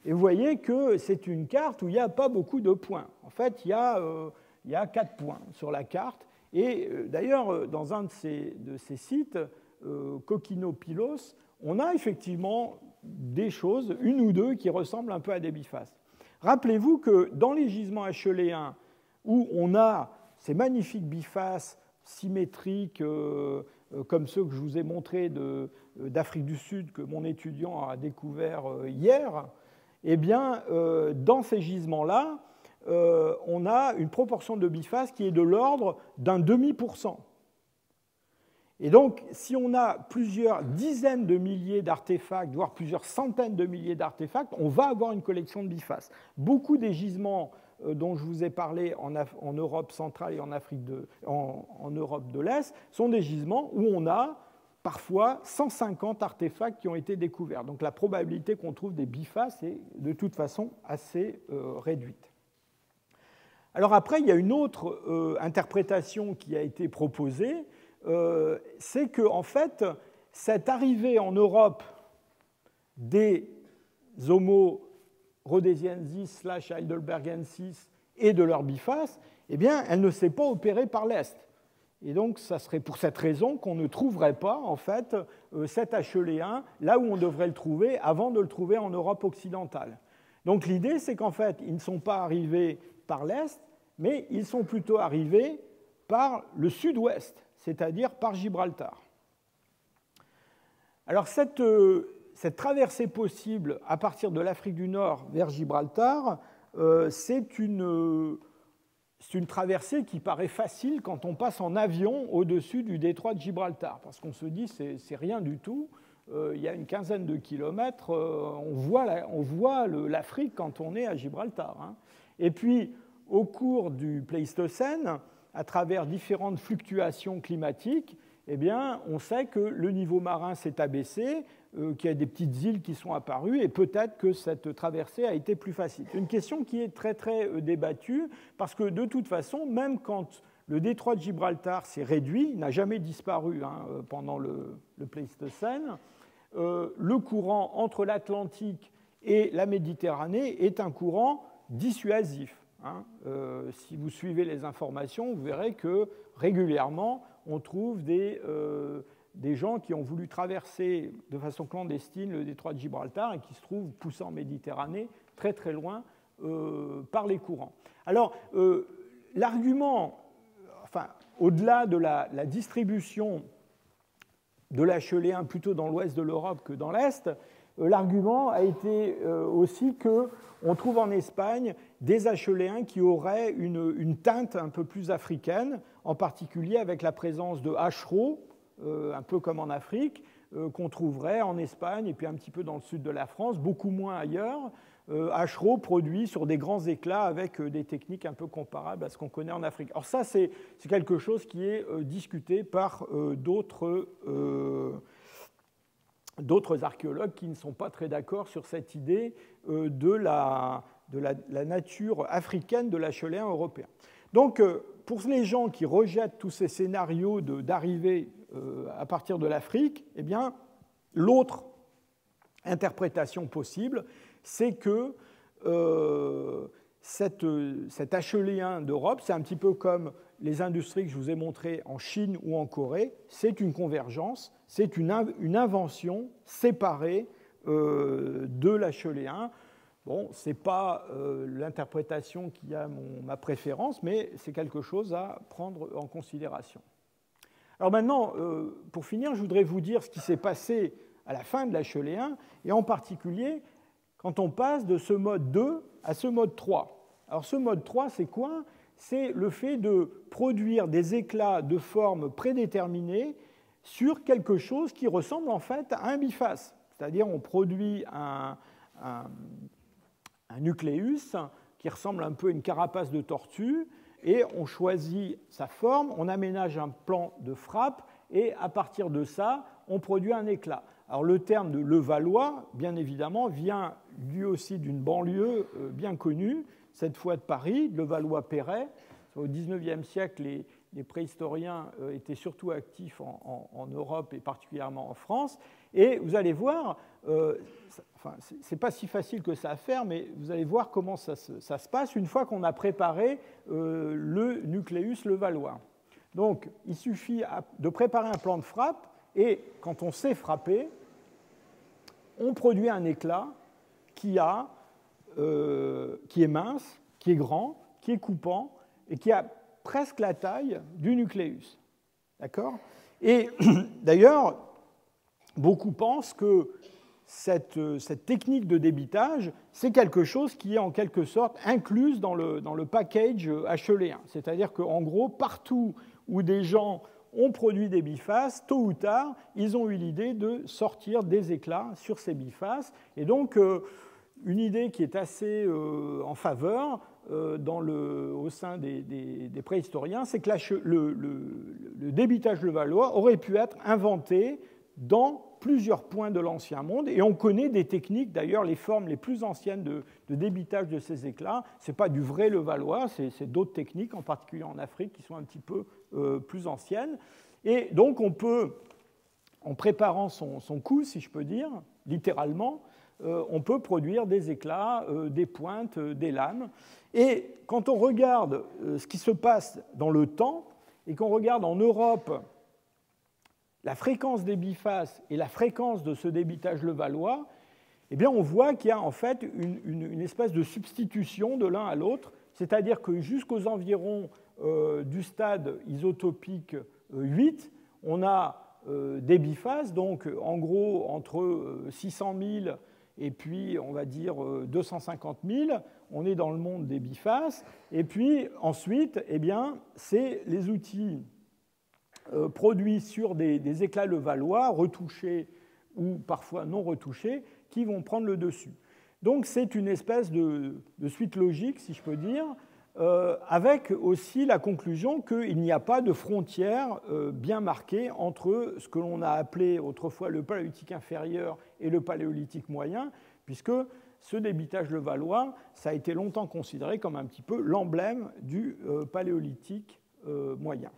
et vous voyez que c'est une carte où il n'y a pas beaucoup de points. En fait, il y a 4 points sur la carte, et d'ailleurs, dans un de ces sites, Kokkinopylos, on a effectivement des choses, une ou deux, qui ressemblent un peu à des bifaces. Rappelez-vous que dans les gisements achéléens, où on a ces magnifiques bifaces symétriques, comme ceux que je vous ai montrés d'Afrique du Sud, que mon étudiant a découvert hier, eh bien, dans ces gisements-là, on a une proportion de bifaces qui est de l'ordre d'un demi%. Et donc, si on a plusieurs dizaines de milliers d'artefacts, voire plusieurs centaines de milliers d'artefacts, on va avoir une collection de bifaces. Beaucoup des gisements dont je vous ai parlé en Europe centrale et en Europe de l'Est sont des gisements où on a parfois 150 artefacts qui ont été découverts. Donc la probabilité qu'on trouve des bifaces est de toute façon assez réduite. Alors après, il y a une autre interprétation qui a été proposée, c'est que en fait, cette arrivée en Europe des Homo rhodesiensis / heidelbergensis et de leurs bifaces, eh bien, elle ne s'est pas opérée par l'Est. Et donc, ça serait pour cette raison qu'on ne trouverait pas, en fait, cet achéléen là où on devrait le trouver avant de le trouver en Europe occidentale. Donc, l'idée, c'est qu'en fait, ils ne sont pas arrivés par l'Est, mais ils sont plutôt arrivés par le sud-ouest, c'est-à-dire par Gibraltar. Alors, cette traversée possible à partir de l'Afrique du Nord vers Gibraltar, c'est une traversée qui paraît facile quand on passe en avion au-dessus du détroit de Gibraltar, parce qu'on se dit c'est rien du tout, il y a une quinzaine de kilomètres, on voit l'Afrique quand on est à Gibraltar. Hein. Et puis, au cours du Pléistocène, à travers différentes fluctuations climatiques, eh bien, on sait que le niveau marin s'est abaissé, qu'il y a des petites îles qui sont apparues, et peut-être que cette traversée a été plus facile. C'est une question qui est très, très débattue, parce que de toute façon, même quand le détroit de Gibraltar s'est réduit, il n'a jamais disparu pendant le Pléistocène, le courant entre l'Atlantique et la Méditerranée est un courant dissuasif. Si vous suivez les informations, vous verrez que régulièrement, on trouve des gens qui ont voulu traverser de façon clandestine le détroit de Gibraltar et qui se trouvent poussés en Méditerranée, très très loin, par les courants. Alors, l'argument, enfin, au-delà de la distribution de l'achéléen plutôt dans l'ouest de l'Europe que dans l'est, l'argument a été aussi qu'on trouve en Espagne des Acheléens qui auraient une teinte un peu plus africaine, en particulier avec la présence de hachereaux, un peu comme en Afrique, qu'on trouverait en Espagne et puis un petit peu dans le sud de la France, beaucoup moins ailleurs. Hachereaux produits sur des grands éclats avec des techniques un peu comparables à ce qu'on connaît en Afrique. Alors ça, c'est quelque chose qui est discuté par d'autres archéologues qui ne sont pas très d'accord sur cette idée de la nature africaine de l'acheléen européen. Donc, pour les gens qui rejettent tous ces scénarios d'arrivée à partir de l'Afrique, eh bien, l'autre interprétation possible, c'est que cet acheléen d'Europe, c'est un petit peu comme les industries que je vous ai montrées en Chine ou en Corée, c'est une convergence, c'est une invention séparée de l'acheléen. Bon, ce n'est pas l'interprétation qui a ma préférence, mais c'est quelque chose à prendre en considération. Alors maintenant, pour finir, je voudrais vous dire ce qui s'est passé à la fin de l'acheléen, et en particulier quand on passe de ce mode 2 à ce mode 3. Alors ce mode 3, c'est quoi? C'est le fait de produire des éclats de forme prédéterminée sur quelque chose qui ressemble en fait à un biface. C'est-à-dire on produit un nucléus qui ressemble un peu à une carapace de tortue, et on choisit sa forme, on aménage un plan de frappe, et à partir de ça, on produit un éclat. Alors le terme de Levallois, bien évidemment, vient lui aussi d'une banlieue bien connue, cette fois de Paris, Levallois-Perret. Au XIXe siècle, les préhistoriens étaient surtout actifs en Europe et particulièrement en France. Et vous allez voir, ce n'est pas si facile que ça à faire, mais vous allez voir comment ça se passe une fois qu'on a préparé le nucléus levallois. Donc, il suffit de préparer un plan de frappe, et quand on sait frapper, on produit un éclat qui est mince, qui est grand, qui est coupant, et qui a presque la taille du nucléus. D'accord? Et d'ailleurs, beaucoup pensent que cette technique de débitage, c'est quelque chose qui est en quelque sorte incluse dans le package acheléen. C'est-à-dire qu'en gros, partout où des gens ont produit des bifaces, tôt ou tard, ils ont eu l'idée de sortir des éclats sur ces bifaces. Et donc, une idée qui est assez en faveur au sein des préhistoriens, c'est que le débitage levallois aurait pu être inventé dans plusieurs points de l'Ancien Monde, et on connaît des techniques, d'ailleurs les formes les plus anciennes de débitage de ces éclats, ce n'est pas du vrai levallois, c'est d'autres techniques, en particulier en Afrique, qui sont un petit peu plus anciennes. Et donc on peut, en préparant son coup, si je peux dire, littéralement, on peut produire des éclats, des pointes, des lames. Et quand on regarde ce qui se passe dans le temps, et qu'on regarde en Europe la fréquence des bifaces et la fréquence de ce débitage levallois, eh bien on voit qu'il y a en fait une espèce de substitution de l'un à l'autre, c'est-à-dire que jusqu'aux environs du stade isotopique 8, on a des bifaces, donc en gros entre 600 000 et puis on va dire 250 000, on est dans le monde des bifaces, et puis ensuite, eh bien, c'est les outils produits sur des éclats levallois, retouchés ou parfois non retouchés, qui vont prendre le dessus. Donc c'est une espèce de suite logique, si je peux dire, avec aussi la conclusion qu'il n'y a pas de frontière bien marquée entre ce que l'on a appelé autrefois le paléolithique inférieur et le paléolithique moyen, puisque ce débitage levallois, ça a été longtemps considéré comme un petit peu l'emblème du paléolithique moyen.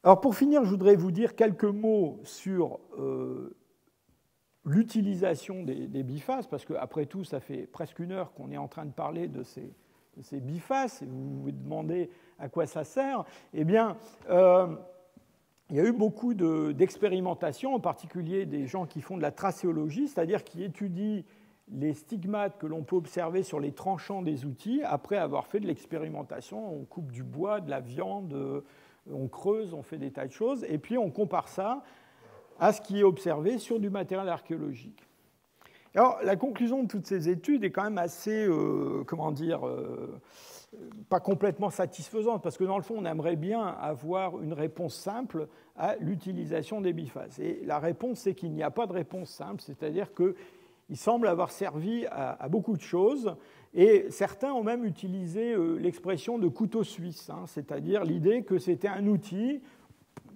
Alors pour finir, je voudrais vous dire quelques mots sur l'utilisation des bifaces, parce qu'après tout, ça fait presque une heure qu'on est en train de parler de ces bifaces, et vous vous demandez à quoi ça sert. Eh bien, il y a eu beaucoup d'expérimentations, en particulier des gens qui font de la tracéologie, c'est-à-dire qui étudient les stigmates que l'on peut observer sur les tranchants des outils après avoir fait de l'expérimentation. On coupe du bois, de la viande, on creuse, on fait des tas de choses, et puis on compare ça à ce qui est observé sur du matériel archéologique. Alors, la conclusion de toutes ces études est quand même assez, pas complètement satisfaisante, parce que dans le fond, on aimerait bien avoir une réponse simple à l'utilisation des biphases. Et la réponse, c'est qu'il n'y a pas de réponse simple, c'est-à-dire qu'il semble avoir servi à beaucoup de choses, et certains ont même utilisé l'expression de couteau suisse, c'est-à-dire l'idée que c'était un outil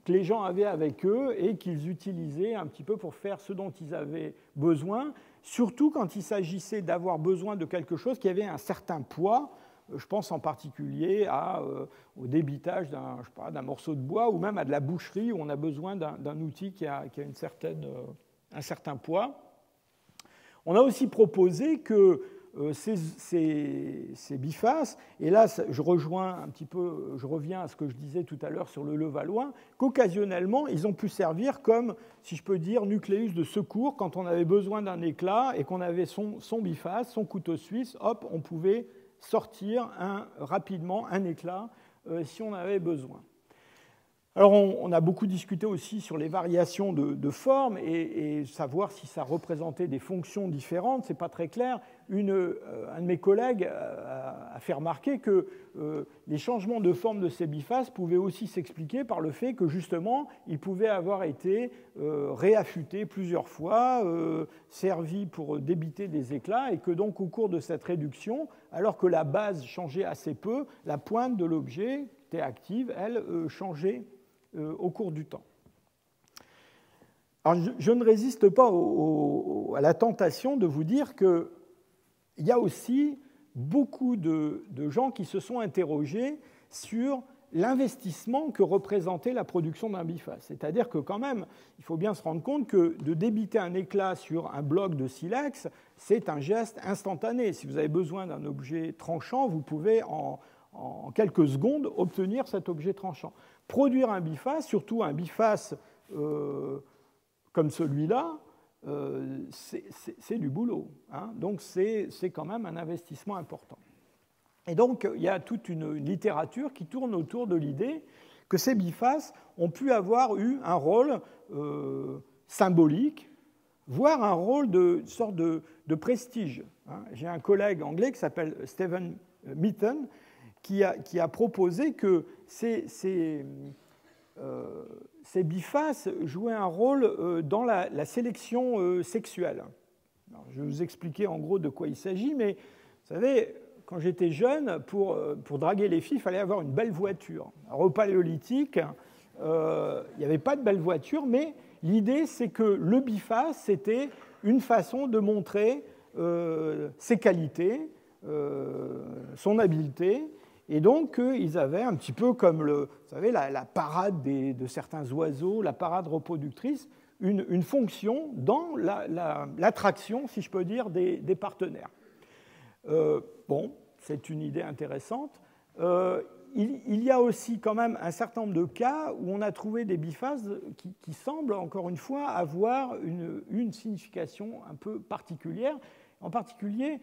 que les gens avaient avec eux et qu'ils utilisaient un petit peu pour faire ce dont ils avaient besoin, surtout quand il s'agissait d'avoir besoin de quelque chose qui avait un certain poids. Je pense en particulier au débitage d'un morceau de bois ou même à de la boucherie où on a besoin d'un outil qui a un certain poids. On a aussi proposé que ces bifaces, et là je reviens à ce que je disais tout à l'heure sur le Levallois, qu'occasionnellement ils ont pu servir comme, si je peux dire, nucléus de secours quand on avait besoin d'un éclat et qu'on avait son biface, son couteau suisse, hop, on pouvait sortir rapidement un éclat si on avait besoin. Alors on a beaucoup discuté aussi sur les variations de forme et savoir si ça représentait des fonctions différentes, ce n'est pas très clair. Un de mes collègues a fait remarquer que les changements de forme de ces bifaces pouvaient aussi s'expliquer par le fait que justement ils pouvaient avoir été réaffûtés plusieurs fois, servis pour débiter des éclats et que donc au cours de cette réduction, alors que la base changeait assez peu, la pointe de l'objet qui était active, elle, changeait au cours du temps. Alors, je ne résiste pas à la tentation de vous dire qu'il y a aussi beaucoup de gens qui se sont interrogés sur l'investissement que représentait la production d'un biface. C'est-à-dire que quand même, il faut bien se rendre compte que de débiter un éclat sur un bloc de silex, c'est un geste instantané. Si vous avez besoin d'un objet tranchant, vous pouvez en quelques secondes obtenir cet objet tranchant. Produire un biface, surtout un biface comme celui-là, c'est du boulot. Donc c'est quand même un investissement important. Et donc il y a toute une littérature qui tourne autour de l'idée que ces bifaces ont pu avoir eu un rôle symbolique, voire un rôle de sorte de prestige. J'ai un collègue anglais qui s'appelle Stephen Mitton, qui a proposé que ces bifaces jouaient un rôle dans la sélection sexuelle. Alors, je vais vous expliquer en gros de quoi il s'agit, mais vous savez, quand j'étais jeune, pour draguer les filles, il fallait avoir une belle voiture. Alors, au Paléolithique, il n'y avait pas de belle voiture, mais l'idée, c'est que le biface, c'était une façon de montrer ses qualités, son habileté. Et donc, ils avaient un petit peu comme vous savez, la parade de certains oiseaux, la parade reproductrice, une fonction dans l'attraction, si je peux dire, des partenaires. Bon, c'est une idée intéressante. Il y a aussi quand même un certain nombre de cas où on a trouvé des bifaces qui semblent, encore une fois, avoir une signification un peu particulière. En particulier,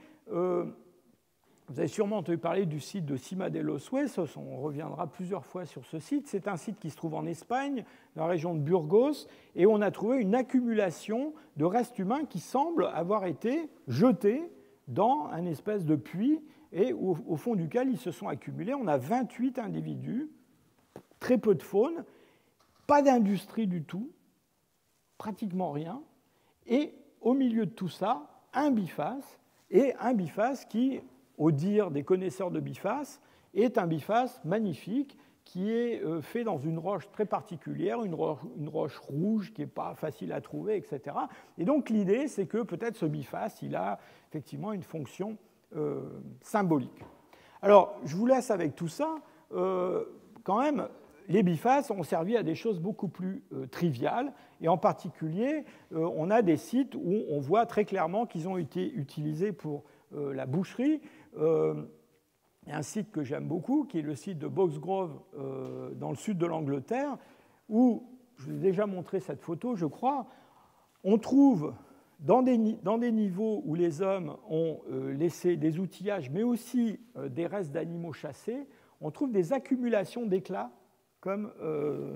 vous avez sûrement entendu parler du site de Cima de los Huesos, on reviendra plusieurs fois sur ce site. C'est un site qui se trouve en Espagne, dans la région de Burgos, et on a trouvé une accumulation de restes humains qui semblent avoir été jetés dans un espèce de puits, et au fond duquel ils se sont accumulés. On a 28 individus, très peu de faune, pas d'industrie du tout, pratiquement rien, et au milieu de tout ça, un biface, et un biface qui, au dire des connaisseurs de bifaces, est un biface magnifique qui est fait dans une roche très particulière, une roche rouge qui n'est pas facile à trouver, etc. Et donc l'idée, c'est que peut-être ce biface, il a effectivement une fonction symbolique. Alors, je vous laisse avec tout ça. Quand même, les bifaces ont servi à des choses beaucoup plus triviales, et en particulier, on a des sites où on voit très clairement qu'ils ont été utilisés pour la boucherie. Il y a un site que j'aime beaucoup, qui est le site de Boxgrove, dans le sud de l'Angleterre, où, je vous ai déjà montré cette photo, je crois, on trouve dans des niveaux où les hommes ont laissé des outillages, mais aussi des restes d'animaux chassés, on trouve des accumulations d'éclats comme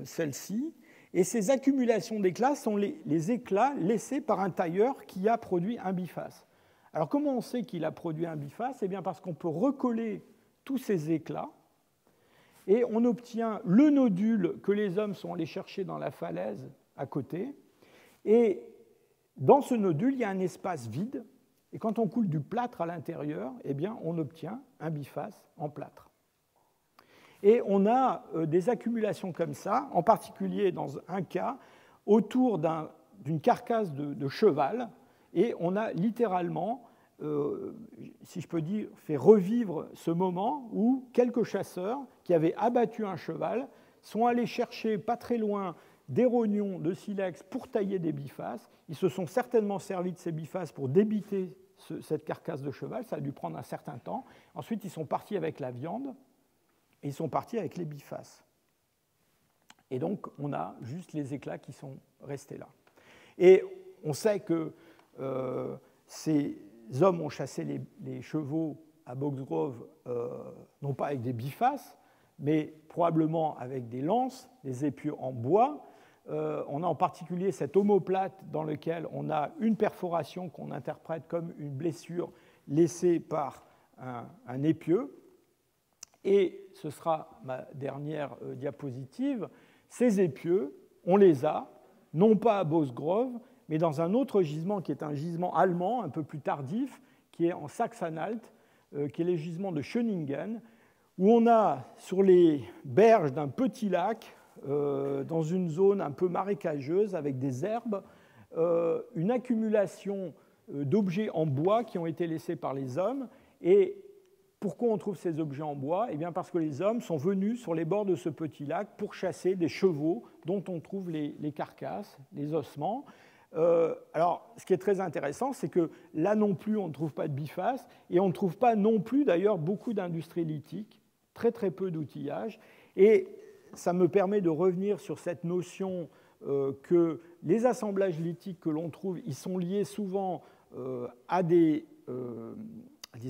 celle-ci. Et ces accumulations d'éclats sont les éclats laissés par un tailleur qui a produit un biface. Alors comment on sait qu'il a produit un biface? Eh bien parce qu'on peut recoller tous ces éclats et on obtient le nodule que les hommes sont allés chercher dans la falaise à côté. Et dans ce nodule, il y a un espace vide. Et quand on coule du plâtre à l'intérieur, eh bien, on obtient un biface en plâtre. Et on a des accumulations comme ça, en particulier dans un cas, autour d'une carcasse de cheval. Et on a littéralement, si je peux dire, fait revivre ce moment où quelques chasseurs qui avaient abattu un cheval sont allés chercher pas très loin des rognons de silex pour tailler des bifaces. Ils se sont certainement servis de ces bifaces pour débiter cette carcasse de cheval. Ça a dû prendre un certain temps. Ensuite, ils sont partis avec la viande et ils sont partis avec les bifaces. Et donc, on a juste les éclats qui sont restés là. Et on sait que ces hommes ont chassé les chevaux à Boxgrove, non pas avec des bifaces, mais probablement avec des lances, des épieux en bois. On a en particulier cet omoplate dans lequel on a une perforation qu'on interprète comme une blessure laissée par un épieu. Et ce sera ma dernière diapositive. Ces épieux, on les a, non pas à Boxgrove, mais dans un autre gisement qui est un gisement allemand, un peu plus tardif, qui est en Saxe-Anhalt, qui est le gisement de Schöningen, où on a sur les berges d'un petit lac, dans une zone un peu marécageuse avec des herbes, une accumulation d'objets en bois qui ont été laissés par les hommes. Et pourquoi on trouve ces objets en bois? Eh bien parce que les hommes sont venus sur les bords de ce petit lac pour chasser des chevaux dont on trouve les carcasses, les ossements. Alors, ce qui est très intéressant, c'est que là non plus, on ne trouve pas de biface, et on ne trouve pas non plus, d'ailleurs, beaucoup d'industrie lithique, très très peu d'outillage. Et ça me permet de revenir sur cette notion que les assemblages lithiques que l'on trouve, ils sont liés souvent à des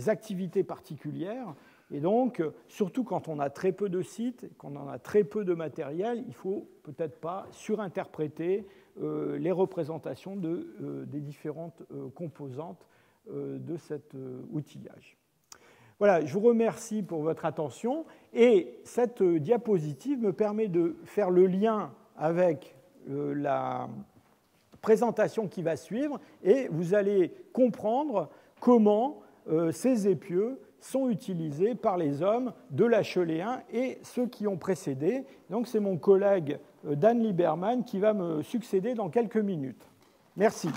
activités particulières. Et donc, surtout quand on a très peu de sites, quand on a très peu de matériel, il ne faut peut-être pas surinterpréter les représentations des différentes composantes de cet outillage. Voilà, je vous remercie pour votre attention. Et cette diapositive me permet de faire le lien avec la présentation qui va suivre. Et vous allez comprendre comment ces épieux sont utilisés par les hommes de l'Acheléen et ceux qui ont précédé. Donc c'est mon collègue Dan Lieberman qui va me succéder dans quelques minutes. Merci.